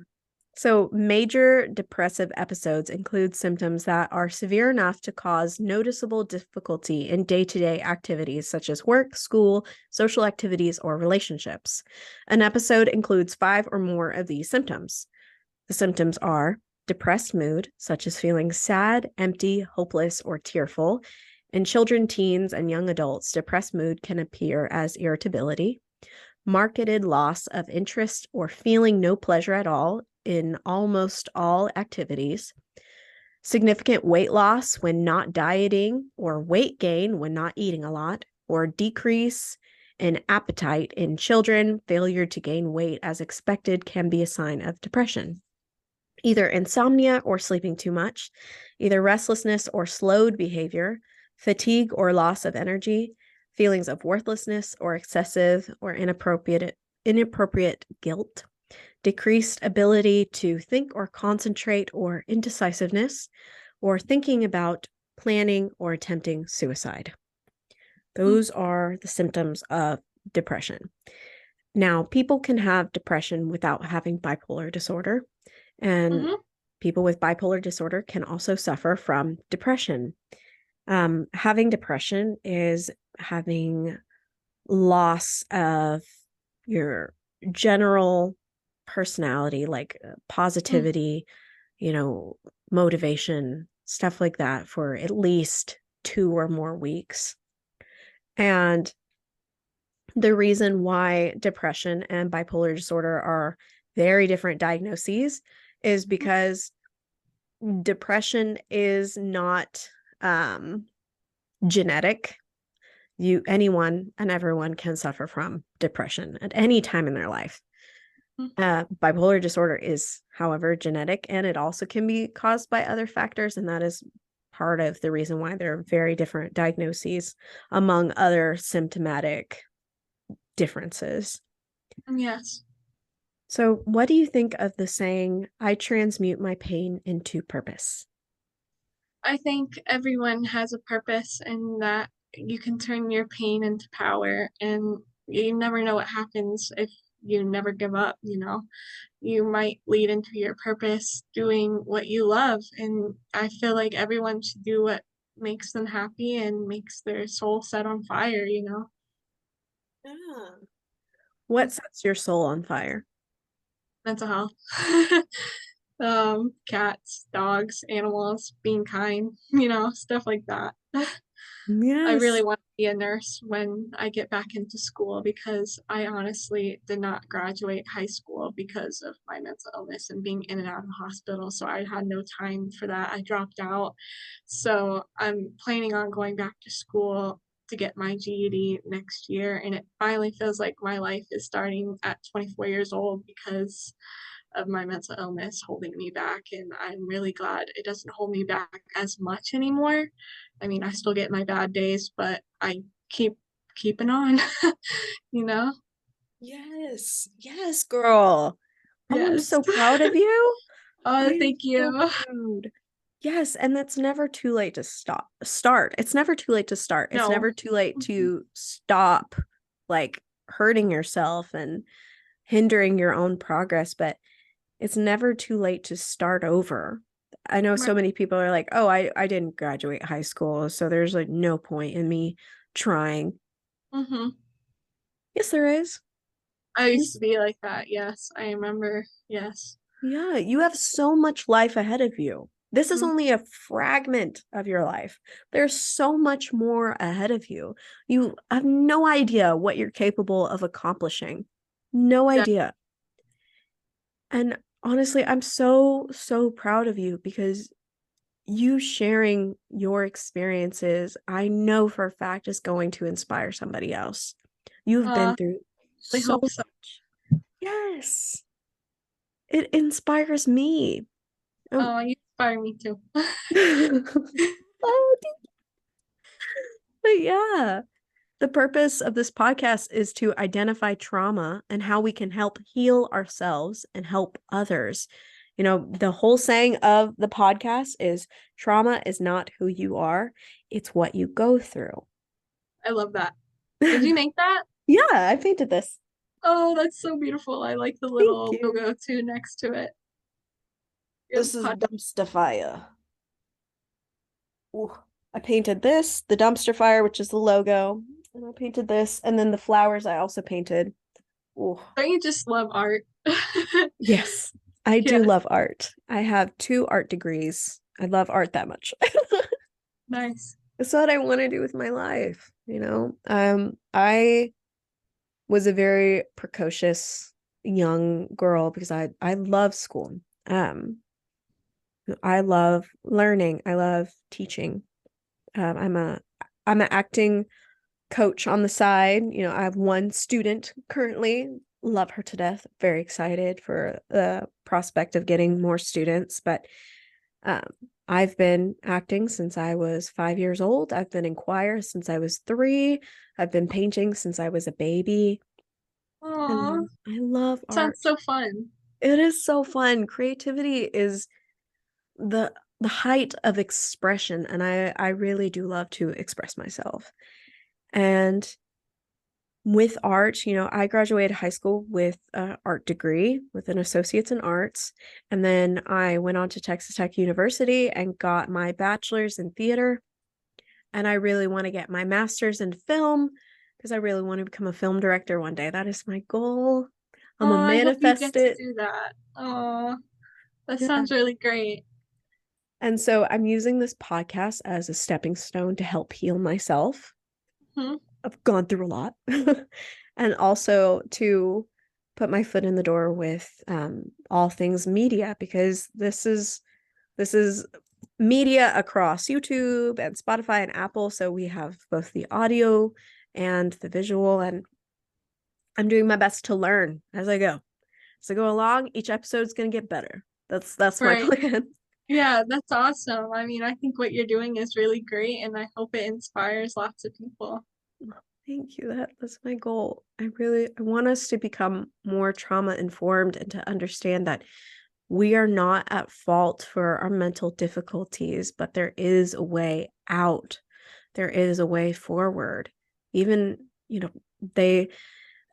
So, major depressive episodes include symptoms that are severe enough to cause noticeable difficulty in day to day activities such as work, school, social activities, or relationships. An episode includes 5 or more of these symptoms. The symptoms are depressed mood, such as feeling sad, empty, hopeless, or tearful. In children, teens, and young adults, depressed mood can appear as irritability, marked loss of interest or feeling no pleasure at all in almost all activities, significant weight loss when not dieting, or weight gain when not eating a lot, or decrease in appetite in children, failure to gain weight as expected can be a sign of depression. Either insomnia or sleeping too much, either restlessness or slowed behavior, fatigue or loss of energy, feelings of worthlessness or excessive or inappropriate guilt, decreased ability to think or concentrate or indecisiveness, or thinking about planning or attempting suicide. Those are the symptoms of depression. Now, people can have depression without having bipolar disorder, and Mm-hmm. people with bipolar disorder can also suffer from depression. Having depression is having loss of your general personality, like positivity, you know, motivation, stuff like that for at least 2 or more weeks. And the reason why depression and bipolar disorder are very different diagnoses is because depression is not genetic. Anyone and everyone can suffer from depression at any time in their life. Bipolar disorder is, however, genetic, and it also can be caused by other factors, and that is part of the reason why there are very different diagnoses among other symptomatic differences. Yes. So, what do you think of the saying, I transmute my pain into purpose? I think everyone has a purpose and that you can turn your pain into power and you never know what happens if you never give up, you know. You might lead into your purpose doing what you love and I feel like everyone should do what makes them happy and makes their soul set on fire, you know. Yeah. What sets your soul on fire? Mental health. Cats, dogs, animals, being kind, stuff like that. I Yes. really want to be a nurse when I get back into school because I honestly did not graduate high school because of my mental illness and being in and out of the hospital. So I had no time for that. I dropped out. So I'm planning on going back to school to get my GED next year. And it finally feels like my life is starting at 24 years old because of my mental illness holding me back. And I'm really glad it doesn't hold me back as much anymore. I mean, I still get my bad days, but I keep keeping on, you know? Yes. Yes, girl. Oh, I'm Yes. so proud of you. I Oh, am thank so you. proud. Yes, and it's never too late to start. It's never too late to start. It's No. never too late Mhm. to stop like hurting yourself and hindering your own progress, but it's never too late to start over. I know Right. so many people are like, "Oh, I didn't graduate high school, so there's like no point in me trying." Hmm. Yes, there is. I used to be like that. Yes, I remember. Yes. Yeah, you have so much life ahead of you. This is Mhm. only a fragment of your life. There's so much more ahead of you. You have no idea what you're capable of accomplishing. No Yeah. idea. And honestly, I'm so, so proud of you because you sharing your experiences, I know for a fact is going to inspire somebody else. You've been I through really so hope so. much. Yes, it inspires me. Um, Oh, you inspire me too. oh, but yeah, the purpose of this podcast is to identify trauma and how we can help heal ourselves and help others. You know, the whole saying of the podcast is trauma is not who you are, it's what you go through. I love that. Did you make that? Yeah, I painted this. Oh, that's so beautiful. I like the Thank little you. logo too next to it. Your This is pod. dumpster fire. Ooh. I painted this, the dumpster fire, which is the logo, and I painted this, and then the flowers I also painted. Ooh. Don't you just love art? Yes, I do Yes, love art. I have 2 art degrees. I love art that much. nice. It's what I want to do with my life, you know? I was a very precocious young girl because I love school. Um, I love learning. I love teaching. I'm an acting coach on the side. You know, I have one student currently. Love her to death. Very excited for the prospect of getting more students. But um, I've been acting since I was 5 years old. I've been in choir since I was 3. I've been painting since I was a baby. Aw, And I love sounds art. so fun. It is so fun. Creativity is the the height of expression, and I really do love to express myself. And with art, you know, I graduated high school with an art degree with an associate's in arts. And then I went on to Texas Tech University and got my bachelor's in theater. And I really want to get my master's in film because I really want to become a film director one day. That is my goal. I'm Oh, gonna I hope you manifest get to it. do that. Oh, that Yeah. sounds really great. And so I'm using this podcast as a stepping stone to help heal myself. Hmm. I've gone through a lot. And also to put my foot in the door with all things media because this is media across YouTube and Spotify and Apple. So we have both the audio and the visual, and I'm doing my best to learn as I go. As I go along, each episode's gonna get better. That's my Right. plan. Yeah, that's awesome. I mean, I think what you're doing is really great, and I hope it inspires lots of people. Thank you. That's my goal. I want us to become more trauma informed and to understand that we are not at fault for our mental difficulties, but there is a way out. There is a way forward. Even, you know, they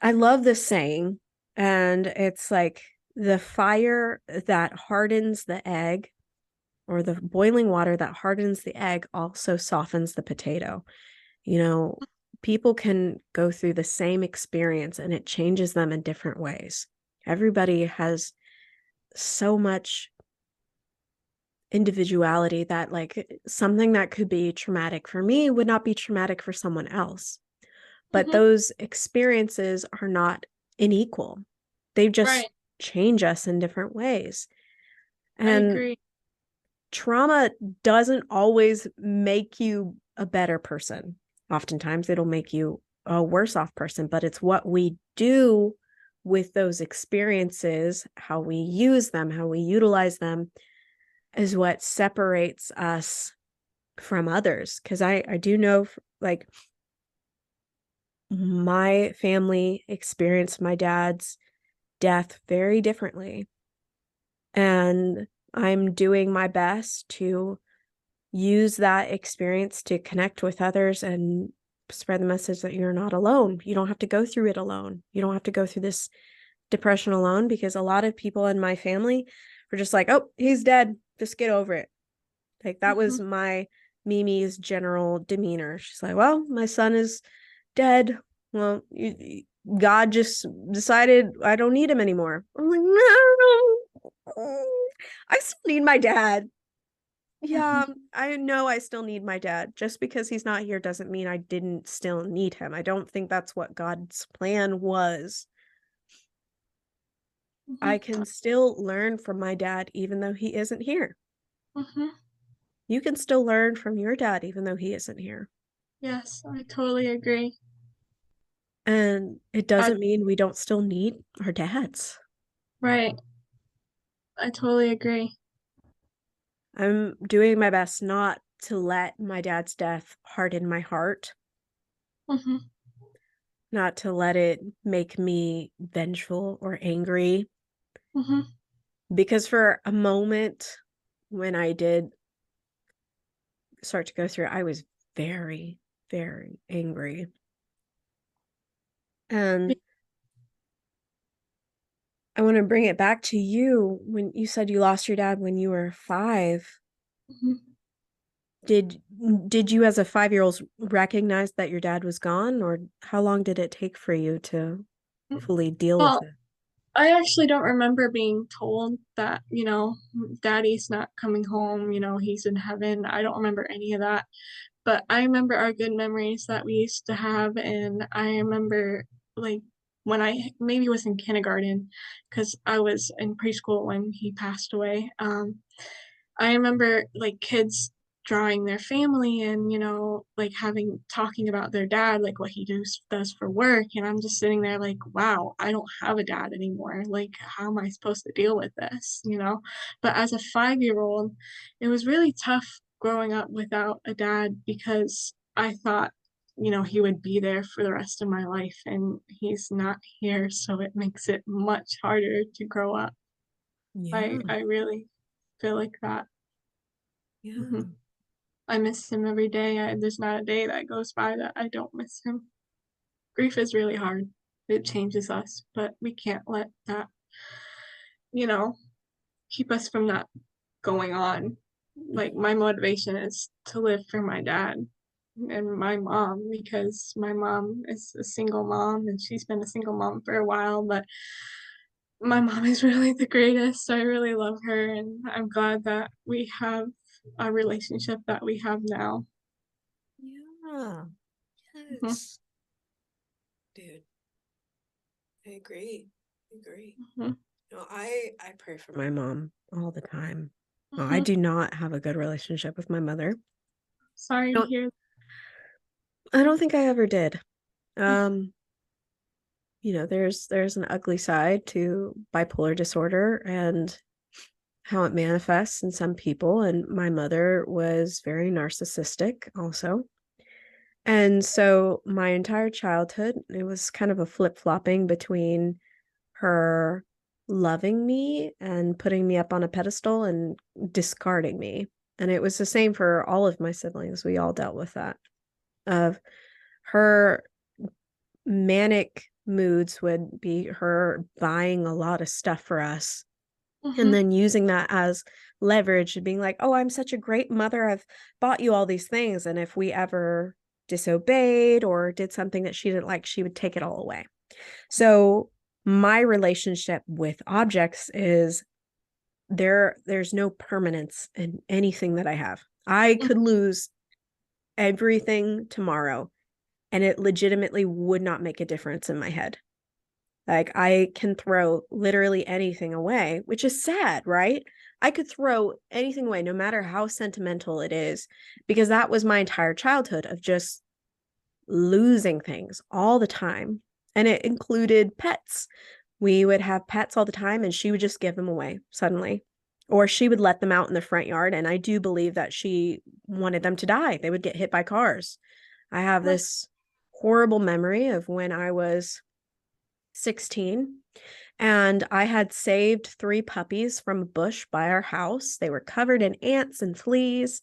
I love this saying, and it's like the fire that hardens the egg or the boiling water that hardens the egg also softens the potato. You know, people can go through the same experience and it changes them in different ways. Everybody has so much individuality, that like something that could be traumatic for me would not be traumatic for someone else. But Mhm. those experiences are not unequal. They just Right. change us in different ways. I And agree. trauma doesn't always make you a better person. Oftentimes, it'll make you a worse off person, but it's what we do with those experiences, how we use them, how we utilize them, is what separates us from others. Because I do know, like, my family experienced my dad's death very differently. And I'm doing my best to use that experience to connect with others and spread the message that you're not alone. You don't have to go through it alone. You don't have to go through this depression alone, because a lot of people in my family were just like, oh, he's dead. Just get over it. Like, that was Mhm. my Mimi's general demeanor. She's like, well, my son is dead. Well, God just decided I don't need him anymore. I'm like, no, I still need my dad. Yeah, Mhm. I know I still need my dad. Just because he's not here doesn't mean I didn't still need him. I don't think that's what God's plan was. I Mhm. can still learn from my dad even though he isn't here. Mhm. You can still learn from your dad even though he isn't here. Yes, I totally agree. And it I doesn't mean we don't still need our dads. Right. I totally agree. I'm doing my best not to let my dad's death harden my heart, Mhm. not to let it make me vengeful or angry. Mhm. Because for a moment, when I did start to go through it, I was very, very angry. And I want to bring it back to you. When you said you lost your dad when you were 5, Mhm. did did you as a 5-year-old recognize that your dad was gone, or how long did it take for you to Mm. fully deal with Well, it? I actually don't remember being told that, daddy's not coming home, he's in heaven. I don't remember any of that. But I remember our good memories that we used to have, and I remember, like, when I maybe was in kindergarten, because I was in preschool when he passed away. I remember, like, kids drawing their family and, like, having talking about their dad, like, what he does for work, and I'm just sitting there like, "Wow, I don't have a dad anymore, like, how am I supposed to deal with this?" You know? But as a five-year-old, it was really tough growing up without a dad because I thought, he would be there for the rest of my life, and he's not here, so it makes it much harder to grow up. Yeah, I really feel like that. yeah, Mhm. I miss him every day. There's not a day that goes by that I don't miss him. Grief is really hard. It changes us, but we can't let that, you know, keep us from not going on. Like, my motivation is to live for my dad and my mom because my mom is a single mom and she's been a single mom for a while, but my mom is really the greatest. I really love her, and I'm glad that we have a relationship that we have now. yeah. Mhm. Yes, dude, I agree. I agree. Mhm. No, I pray for my mom all the time. I Mhm. do not have a good relationship with my mother. Sorry to Don't hear. I don't think I ever did. Um, there's an ugly side to bipolar disorder and how it manifests in some people, and my mother was very narcissistic also. And so my entire childhood, it was kind of a flip-flopping between her loving me and putting me up on a pedestal and discarding me. And it was the same for all of my siblings. We all dealt with that. Of her manic moods would be her buying a lot of stuff for us and Mhm. then using that as leverage and being like, oh, I'm such a great mother. I've bought you all these things. And if we ever disobeyed or did something that she didn't like, she would take it all away. So my relationship with objects is there's no permanence in anything that I have. I could lose everything tomorrow and it legitimately would not make a difference in my head. Like I can throw literally anything away, which is sad, right? I could throw anything away, no matter how sentimental it is, because that was my entire childhood of just losing things all the time. And it included pets. We would have pets all the time, and she would just give them away suddenly. Or she would let them out in the front yard. And I do believe that she wanted them to die. They would get hit by cars. I have this horrible memory of when I was 16 and I had saved 3 puppies from a bush by our house. They were covered in ants and fleas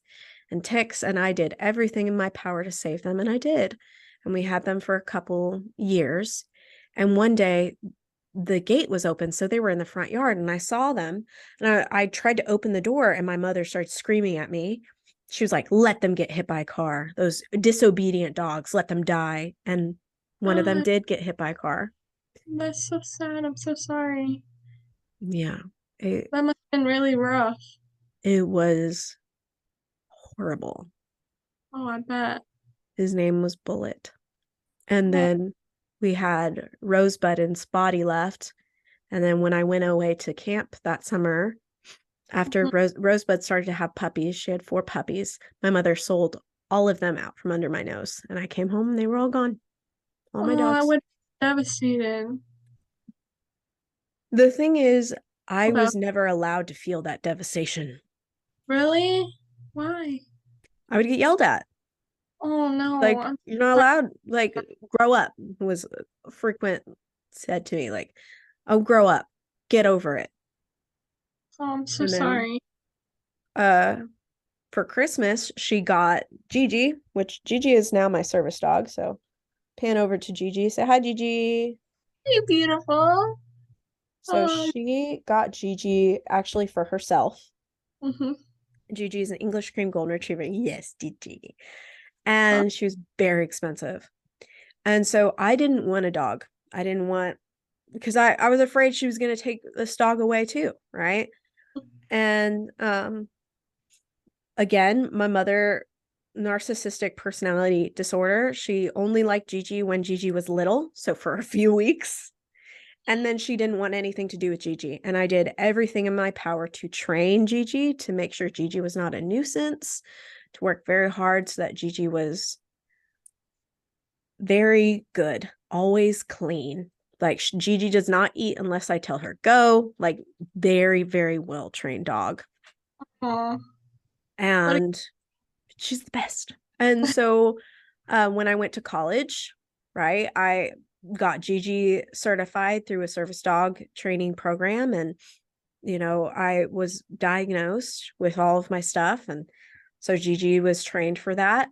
and ticks, and I did everything in my power to save them, and I did. And we had them for a couple years. And one day, the gate was open, so they were in the front yard, and I saw them. And I tried to open the door, and my mother started screaming at me. She was like, "Let them get hit by a car. Those disobedient dogs, let them die." And one of them Oh, did get hit by a car. that's so sad. I'm so sorry. Yeah, it That must have been really rough. it was horrible. Oh, I bet. His name was Bullet. And Oh, then we had Rosebud and Spotty left. And then when I went away to camp that summer, after mhm. Rosebud started to have puppies, she had 4 puppies. My mother sold all of them out from under my nose. And I came home and they were all gone. All my Oh, I dogs. would be devastated. The thing is, I About was never allowed to feel that devastation. really? Why? I would get yelled at. Oh no, Like, I'm you're not sorry. allowed, like, grow up was frequent said to me, like, oh, grow up, get over it. Oh, I'm so And then sorry. uh for Christmas, she got Gigi, which Gigi is now my service dog. So pan over to Gigi, say hi, Gigi. You beautiful. So Oh, she got Gigi actually for herself. mm-hmm. Gigi is an English cream golden retriever. Yes, Gigi. Huh? And she was very expensive. And so I didn't want a dog. I didn't want because I was afraid she was going to take this dog away too, right? And again, my mother narcissistic personality disorder. She only liked Gigi when Gigi was little, so for a few weeks. And then she didn't want anything to do with Gigi. And I did everything in my power to train Gigi to make sure Gigi was not a nuisance, to work very hard so that Gigi was very good, always clean. Like Gigi does not eat unless I tell her go. Like very, very well trained dog. Oh, what? And she's the best. And so when I went to college, right, I got Gigi certified through a service dog training program. And, I was diagnosed with all of my stuff. And so Gigi was trained for that.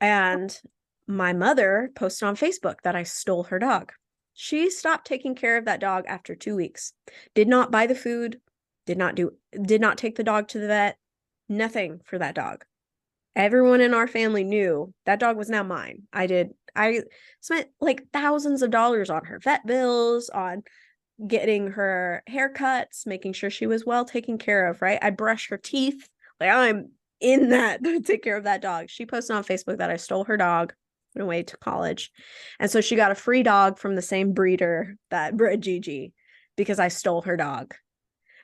And my mother posted on Facebook that I stole her dog. She stopped taking care of that dog after 2 weeks. Did not buy the food, did not take the dog to the vet, nothing for that dog. Everyone in our family knew that dog was now mine. I spent like thousands of dollars on her vet bills, on getting her haircuts, making sure she was well taken care of, right? I brush her teeth. Like I'm in that to take care of that dog. She posted on Facebook that I stole her dog, went away to college. And so she got a free dog from the same breeder that bred Gigi because I stole her dog.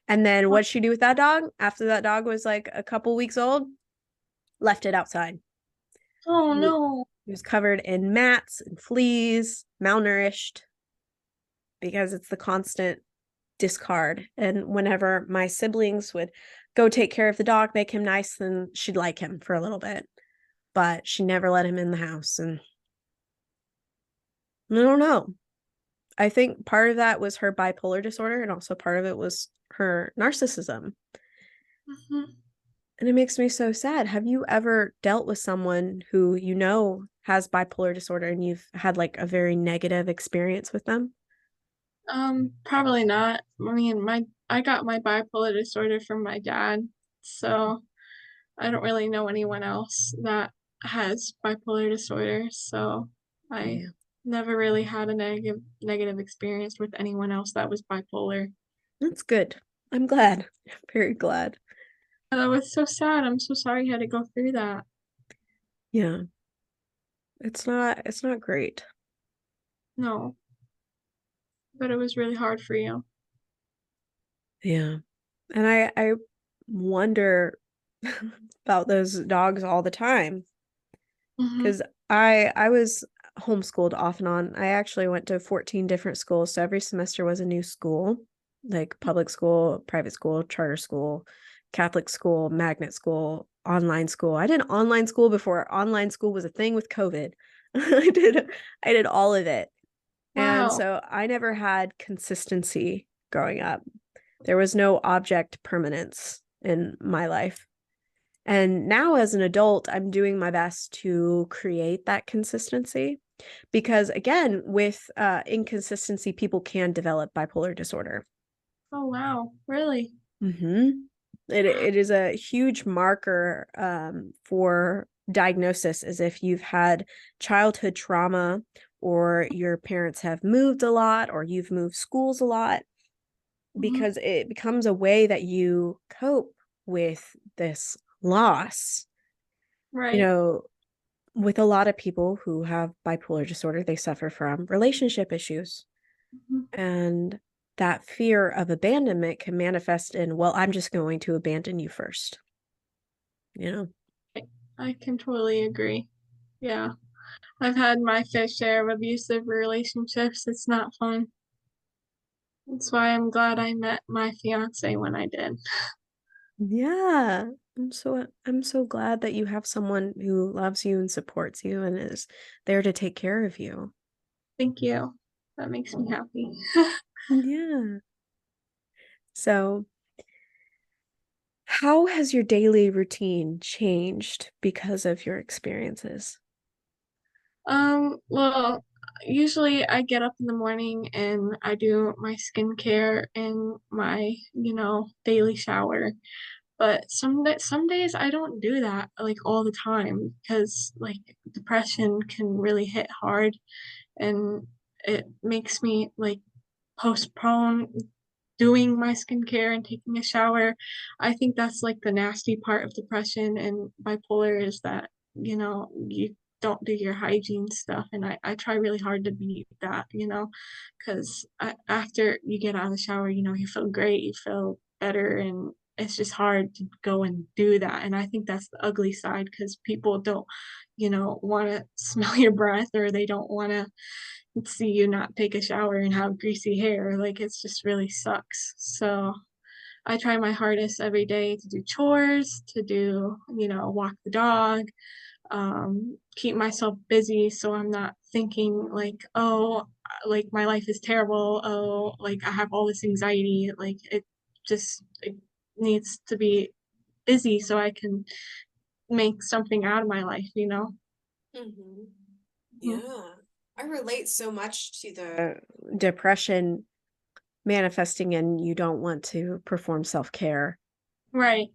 And then what'd she do with that dog? After that dog was like a couple weeks old, left it outside. Oh He no. was covered in mats and fleas, malnourished because it's the constant discard. And whenever my siblings would go take care of the dog, make him nice, then she'd like him for a little bit. But she never let him in the house. And I don't know. I think part of that was her bipolar disorder, and also part of it was her narcissism. Mhm. And it makes me so sad. Have you ever dealt with someone who has bipolar disorder and you've had like a very negative experience with them? Probably not. I mean, I got my bipolar disorder from my dad, so I don't really know anyone else that has bipolar disorder, so I Yeah, never really had a negative experience with anyone else that was bipolar. that's good. I'm glad. Very glad. That was so sad. I'm so sorry you had to go through that. Yeah. It's not great. No, but it was really hard for you. Yeah. And I wonder about those dogs all the time Mm-hmm. because I was homeschooled off and on. I actually went to 14 different schools, so every semester was a new school, like public school, private school, charter school, Catholic school, magnet school, online school. I did online school before online school was a thing with COVID. I did all of it. And Wow. so I never had consistency growing up. There was no object permanence in my life. And now as an adult, I'm doing my best to create that consistency because, again, with inconsistency, people can develop bipolar disorder. Oh, wow. Really? Mm-hmm. It is a huge marker for diagnosis, as if you've had childhood trauma or your parents have moved a lot or you've moved schools a lot, Mm-hmm. because it becomes a way that you cope with this loss. You Right. know, with a lot of people who have bipolar disorder, they suffer from relationship issues. Mm-hmm. And that fear of abandonment can manifest in, well, I'm just going to abandon you first, you know? I can totally agree. Yeah. I've had my fair share of abusive relationships. It's not fun. That's why I'm glad I met my fiance when I did. Yeah. I'm so glad that you have someone who loves you and supports you and is there to take care of you. Thank you. That makes me happy. Yeah. So, how has your daily routine changed because of your experiences? Well, usually I get up in the morning and I do my skincare and my, daily shower. But some days I don't do that like all the time because like depression can really hit hard and it makes me like postpone doing my skincare and taking a shower. I think that's like the nasty part of depression and bipolar is that, you don't do your hygiene stuff. And I try really hard to beat that, because after you get out of the shower, you feel great, you feel better. And it's just hard to go and do that. And I think that's the ugly side because people don't, want to smell your breath or they don't want to see you not take a shower and have greasy hair. Like it's just really sucks. So I try my hardest every day to do chores, to do, walk the dog, keep myself busy so I'm not thinking like, oh, like my life is terrible. Oh, like I have all this anxiety. Like it needs to be busy so I can make something out of my life. Mm-hmm. Mhm. Yeah. I relate so much to the depression manifesting in you don't want to perform self-care. Right.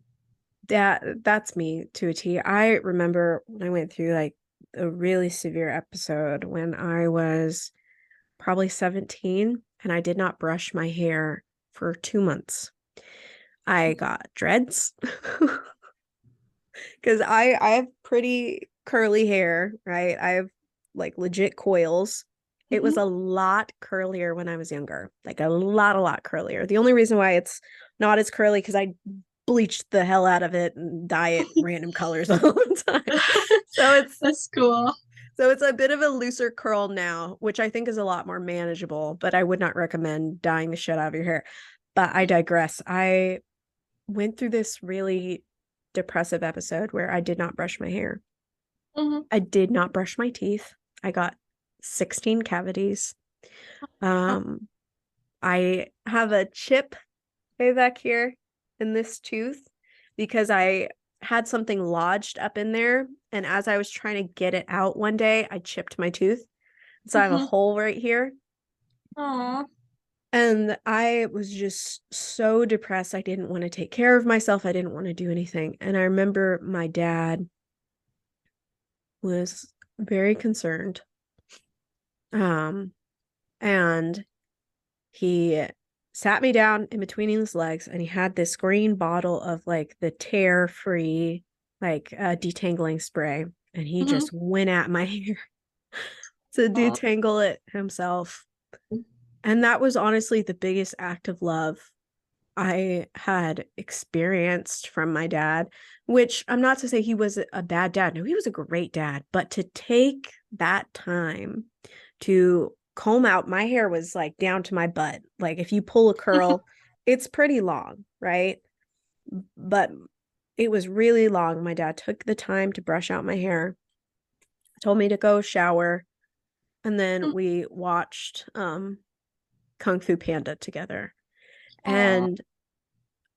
That's me to a T. I remember when I went through like a really severe episode when I was probably 17 and I did not brush my hair for 2 months. I got dreads because I have pretty curly hair, right? I have like legit coils. It was Hmm. a lot curlier when I was younger, like a lot curlier. The only reason why it's not as curly because I bleached the hell out of it and dye it random colors all the time. So it's That's cool. so it's a bit of a looser curl now, which I think is a lot more manageable, but I would not recommend dyeing the shit out of your hair. But I digress. I went through this really depressive episode where I did not brush my hair. Hmm. I did not brush my teeth. I got 16 cavities. Um, I have a chip way back here in this tooth because I had something lodged up in there. And as I was trying to get it out one day, I chipped my tooth. So I have a Hmm. hole right here. Aw. And I was just so depressed. I didn't want to take care of myself. I didn't want to do anything. And I remember my dad was very concerned. Um, and he sat me down in between his legs, and he had this green bottle of like the tear free, like detangling spray. And he Mm-hmm. just went at my hair to Oh. detangle it himself. And that was honestly the biggest act of love I had experienced from my dad, which I'm not to say he was a bad dad. No, he was a great dad. But to take that time to comb out, my hair was like down to my butt. Like if you pull a curl, it's pretty long, right? But it was really long. My dad took the time to brush out my hair, told me to go shower, and then we watched Kung Fu Panda together. Oh. And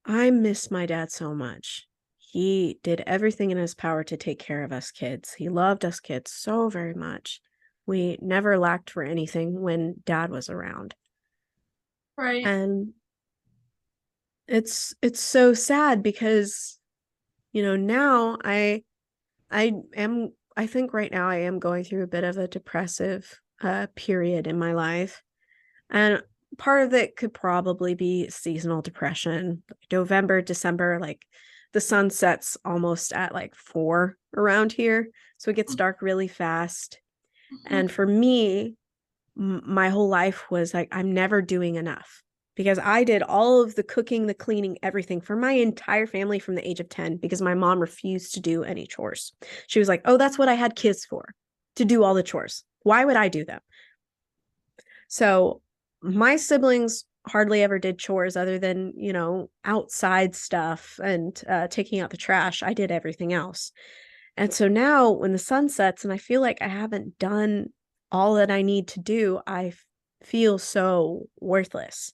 I miss my dad so much. He did everything in his power to take care of us kids. He loved us kids so very much. We never lacked for anything when dad was around. Right. And it's so sad because now I think right now I am going through a bit of a depressive period in my life. And part of it could probably be seasonal depression. November, December, like the sun sets almost at like 4 around here. So it gets dark really fast. Mm-hmm. And for me, my whole life was like, I'm never doing enough because I did all of the cooking, the cleaning, everything for my entire family from the age of 10 because my mom refused to do any chores. She was like, oh, that's what I had kids for, to do all the chores. Why would I do them? So my siblings hardly ever did chores other than, outside stuff and taking out the trash. I did everything else. And so now when the sun sets and I feel like I haven't done all that I need to do, feel so worthless.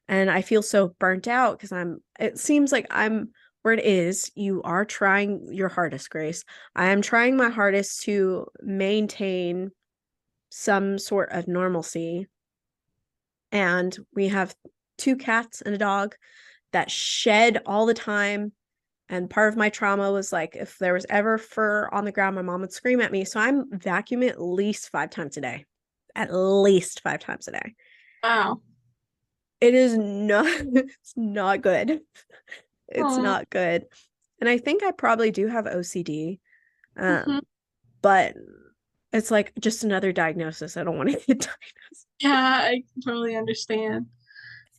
And I feel so burnt out because it seems like I'm where it is. You are trying your hardest, Grace. I am trying my hardest to maintain some sort of normalcy. And we have 2 cats and a dog that shed all the time. And part of my trauma was like, if there was ever fur on the ground, my mom would scream at me. So I'm vacuuming at least 5 times a day. At least 5 times a day. Wow. It is not, it's not good. It's Oh. not good. And I think I probably do have OCD. Mm-hmm. But it's like just another diagnosis. I don't want to get diagnosed. Yeah, I can totally understand.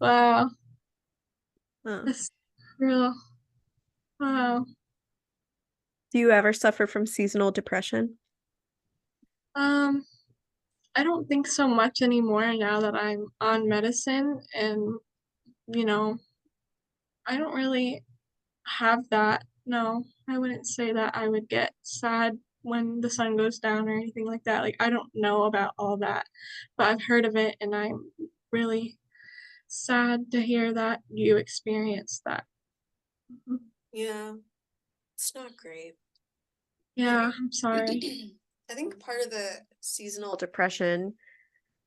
Wow. Uh, That's real. Wow. do you ever suffer from seasonal depression? Um, I don't think so much anymore now that I'm on medicine and, you know, I don't really have that. No, I wouldn't say that I would get sad when the sun goes down or anything like that. Like, I don't know about all that, but I've heard of it and I'm really sad to hear that you experienced that. Mhm. Yeah, it's not great. I Yeah, think I'm sorry. I think part of the seasonal depression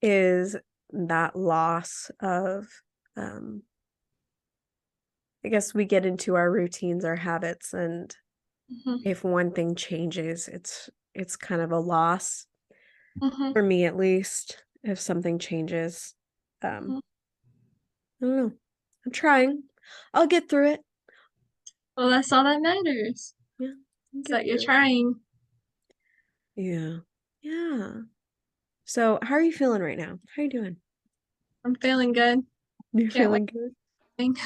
is that loss of um I guess we get into our routines, our habits, and Hmm. if one thing changes, it's kind of a loss Hmm. for me at least if something changes. Um Hmm. I don't know. I'm trying. I'll get through it. Well, that's all that matters, Yeah, I'll is get that you're through it. trying. Yeah. Yeah. So, how are you feeling right now? How are you doing? I'm feeling good. You're Can't feeling good? wait.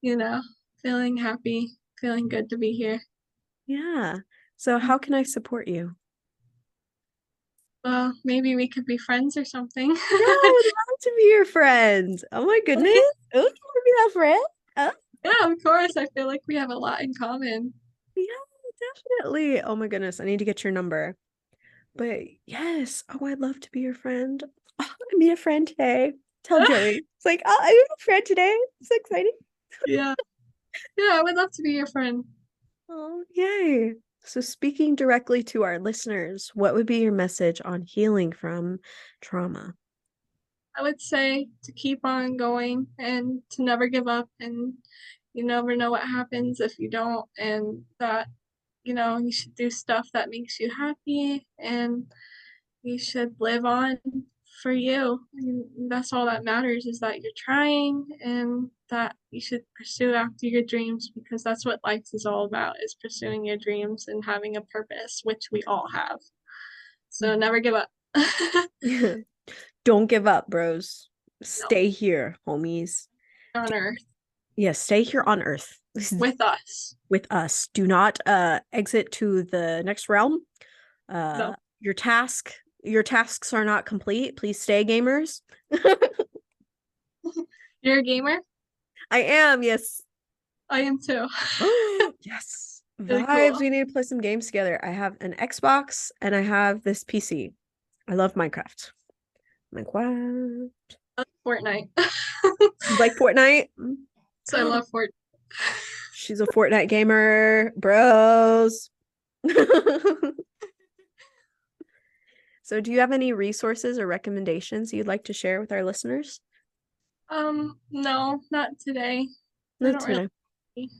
You know, feeling happy, feeling good to be here. Yeah. So, how can I support you? Well, maybe we could be friends or something. Yeah, I would love to be your friend. Oh my goodness. Okay. Oh, you want to be that friend? Oh, Yeah, of course. I feel like we have a lot in common. yeah, definitely. Oh my goodness. I need to get your number. But yes. Oh, I'd love to be your friend. Oh, I made a friend today. Tell Joey. It's like, oh, I made a friend today. It's so exciting. Yeah. Yeah, I would love to be your friend. Oh, yay. So, speaking directly to our listeners, what would be your message on healing from trauma? I would say to keep on going and to never give up and you never know what happens if you don't and that you should do stuff that makes you happy and you should live on for you. And that's all that matters, is that you're trying and that you should pursue after your dreams, because that's what life is all about, is pursuing your dreams and having a purpose, which we all have. So never give up. Don't give up, bros. No, Stay here, homies. on earth Yes, stay here on Earth with us. with us. Do not exit to the next realm. No, Your tasks are not complete. Please stay, gamers. you're a gamer. I am, yes. I am too. Yes. Really Vibes. cool. We need to play some games together. I have an Xbox and I have this PC. I love Minecraft. Minecraft. Fortnite. You like Fortnite? So I love Fortnite. She's a Fortnite gamer, bros. So, do you have any resources or recommendations you'd like to share with our listeners? No, not today. I Not don't really. today.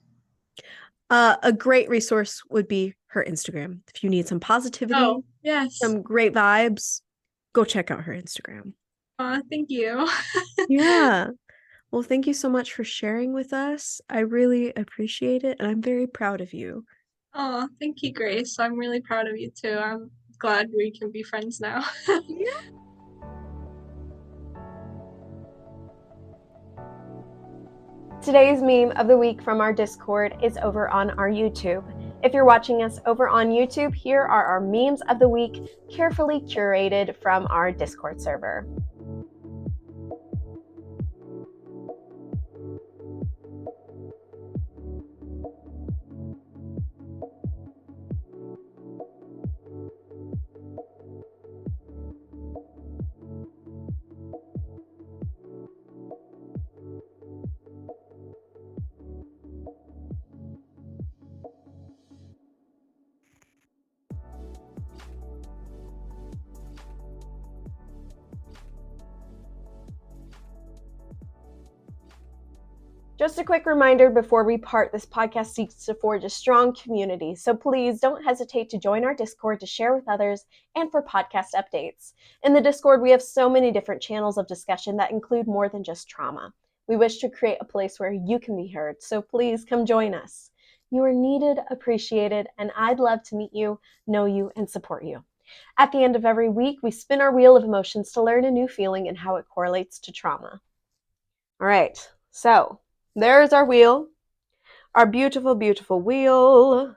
A great resource would be her Instagram. If you need some positivity, Oh, yes. some great vibes, go check out her Instagram. Thank you. Yeah. Well, thank you so much for sharing with us. I really appreciate it, and I'm very proud of you. Oh, thank you, Grace. I'm really proud of you too. I'm glad we can be friends now. Yeah. Today's meme of the week from our Discord is over on our YouTube. If you're watching us over on YouTube, here are our memes of the week, carefully curated from our Discord server. Just a quick reminder before we part, this podcast seeks to forge a strong community, so please don't hesitate to join our Discord to share with others and for podcast updates. In the Discord, we have so many different channels of discussion that include more than just trauma. We wish to create a place where you can be heard, so please come join us. You are needed, appreciated, and I'd love to meet you, know you, and support you. At the end of every week, we spin our wheel of emotions to learn a new feeling and how it correlates to trauma. All right, so there's our wheel, our beautiful, beautiful wheel.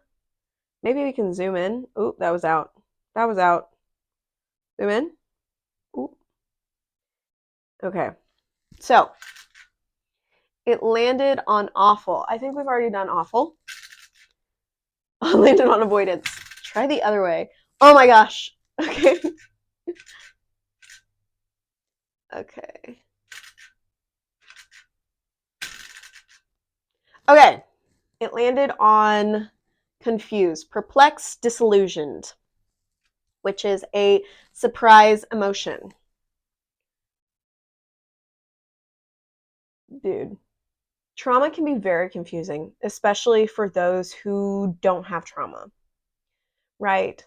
Maybe we can zoom in. Ooh, that was out. That was out. Zoom in. Ooh. Okay. So it landed on awful. I think we've already done awful. Landed on avoidance. Try the other way. Oh my gosh. Okay. Okay. Okay. It landed on confused, perplexed, disillusioned, which is a surprise emotion. Dude, trauma can be very confusing, especially for those who don't have trauma, right?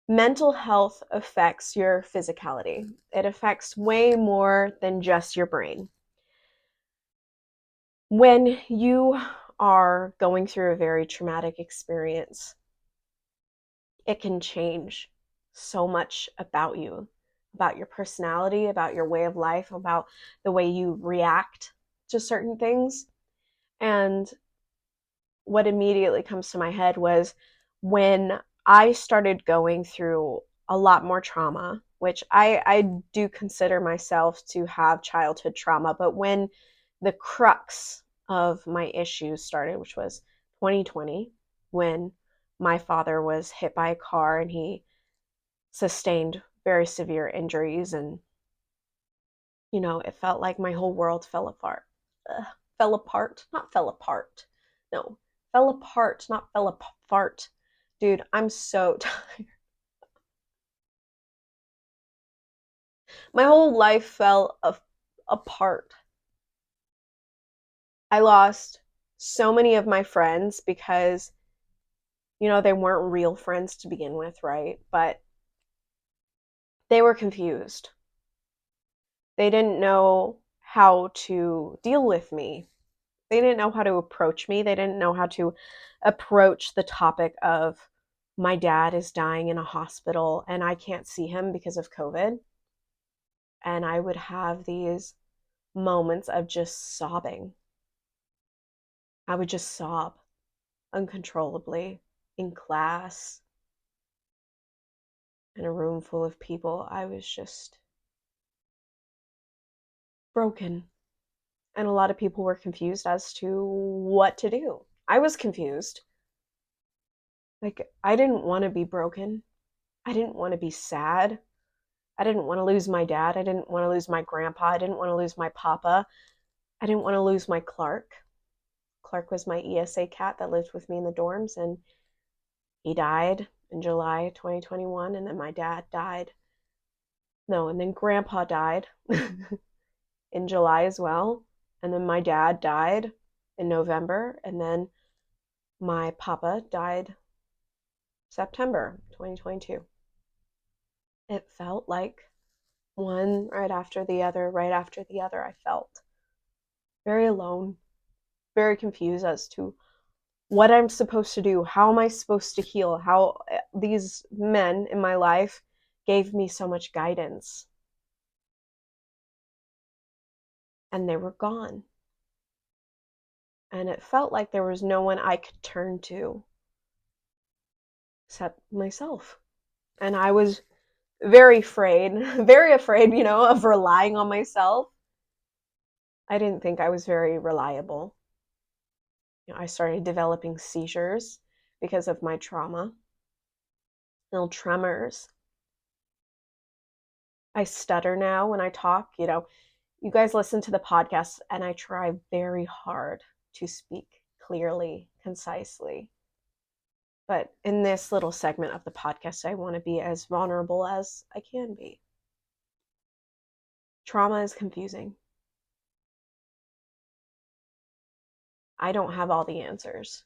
Mental health affects your physicality. It affects way more than just your brain. When you are going through a very traumatic experience, it can change so much about you, about your personality, about your way of life, about the way you react to certain things. And what immediately comes to my head was when I started going through a lot more trauma, which I do consider myself to have childhood trauma, but when the crux of my issues started, which was 2020, when my father was hit by a car and he sustained very severe injuries, and it felt like my whole world fell apart. Fell apart, not fell apart. No, fell apart, not fell apart. Dude, I'm so tired. My whole life fell apart. I lost so many of my friends because, they weren't real friends to begin with, right? But They were confused. They didn't know how to deal with me. They didn't know how to approach me. They didn't know how to approach the topic of my dad is dying in a hospital and I can't see him because of COVID. And I would have these moments of just sobbing. I would just sob uncontrollably in class, in a room full of people. I was just broken. And a lot of people were confused as to what to do. I was confused. Like, I didn't want to be broken. I didn't want to be sad. I didn't want to lose my dad. I didn't want to lose my grandpa. I didn't want to lose my papa. I didn't want to lose my Clark. Clark was my ESA cat that lived with me in the dorms, and he died in July 2021, and then my dad died. No, and then grandpa died in July as well, and then my dad died in November, and then my papa died September 2022. It felt like one right after the other, right after the other. I felt very alone, very confused as to what I'm supposed to do. How am I supposed to heal? How these men in my life gave me so much guidance. And they were gone. And it felt like there was no one I could turn to except myself. And I was very afraid, very afraid, of relying on myself. I didn't think I was very reliable. I started developing seizures because of my trauma, little tremors. I stutter now when I talk. You guys listen to the podcast, and I try very hard to speak clearly, concisely. But in this little segment of the podcast, I want to be as vulnerable as I can be. Trauma is confusing. I don't have all the answers.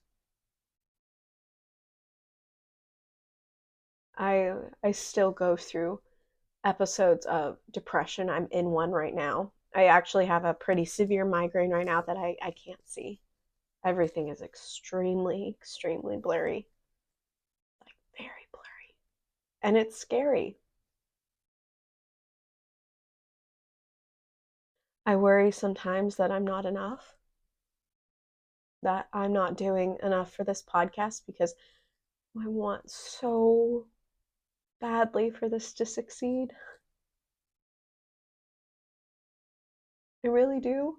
I still go through episodes of depression. I'm in one right now. I actually have a pretty severe migraine right now that I can't see. Everything is extremely, extremely blurry. Like, very blurry. And it's scary. I worry sometimes that I'm not enough, that I'm not doing enough for this podcast because I want so badly for this to succeed. I really do.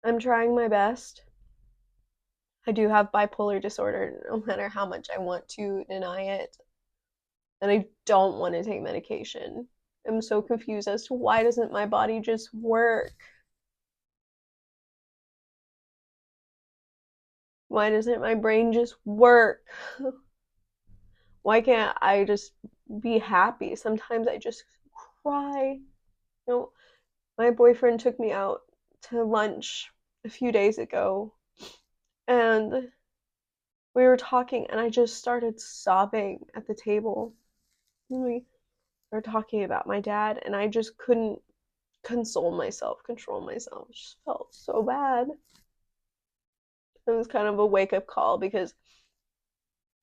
I'm trying my best. I do have bipolar disorder, no matter how much I want to deny it. And I don't want to take medication. I'm so confused as to why doesn't my body just work? Why doesn't my brain just work? Why can't I just be happy? Sometimes I just cry. My boyfriend took me out to lunch a few days ago, and we were talking, and I just started sobbing at the table. We were talking about my dad, and I just couldn't control myself. It just felt so bad. It was kind of a wake up call because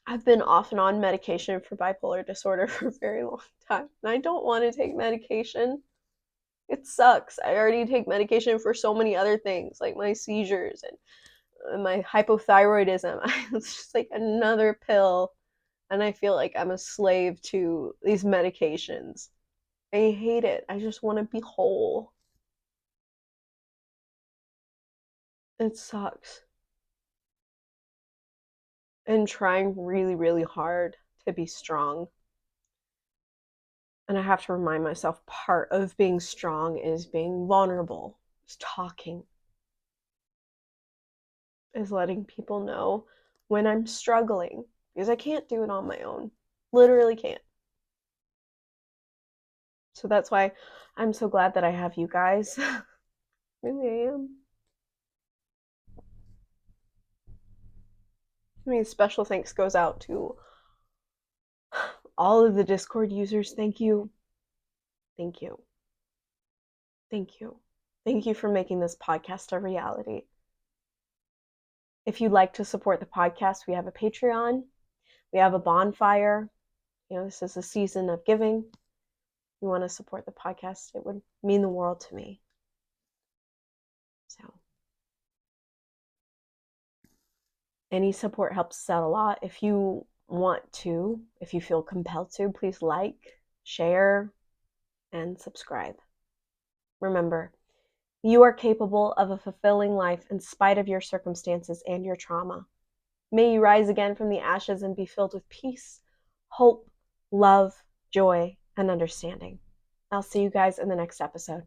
I've been off and on medication for bipolar disorder for a very long time, and I don't want to take medication. It sucks. I already take medication for so many other things, like my seizures and my hypothyroidism. It's just like another pill, and I feel like I'm a slave to these medications. I hate it. I just want to be whole. It sucks. And trying really, really hard to be strong. And I have to remind myself part of being strong is being vulnerable, is talking, is letting people know when I'm struggling, because I can't do it on my own. Literally can't. So that's why I'm so glad that I have you guys. Really am. I mean, special thanks goes out to all of the Discord users, thank you. Thank you. Thank you. Thank you for making this podcast a reality. If you'd like to support the podcast, we have a Patreon. We have a bonfire. This is a season of giving. If you want to support the podcast, it would mean the world to me. So, any support helps us out a lot. If you want to, if you feel compelled to, please like, share, and subscribe. Remember, you are capable of a fulfilling life in spite of your circumstances and your trauma. May you rise again from the ashes and be filled with peace, hope, love, joy, and understanding. I'll see you guys in the next episode.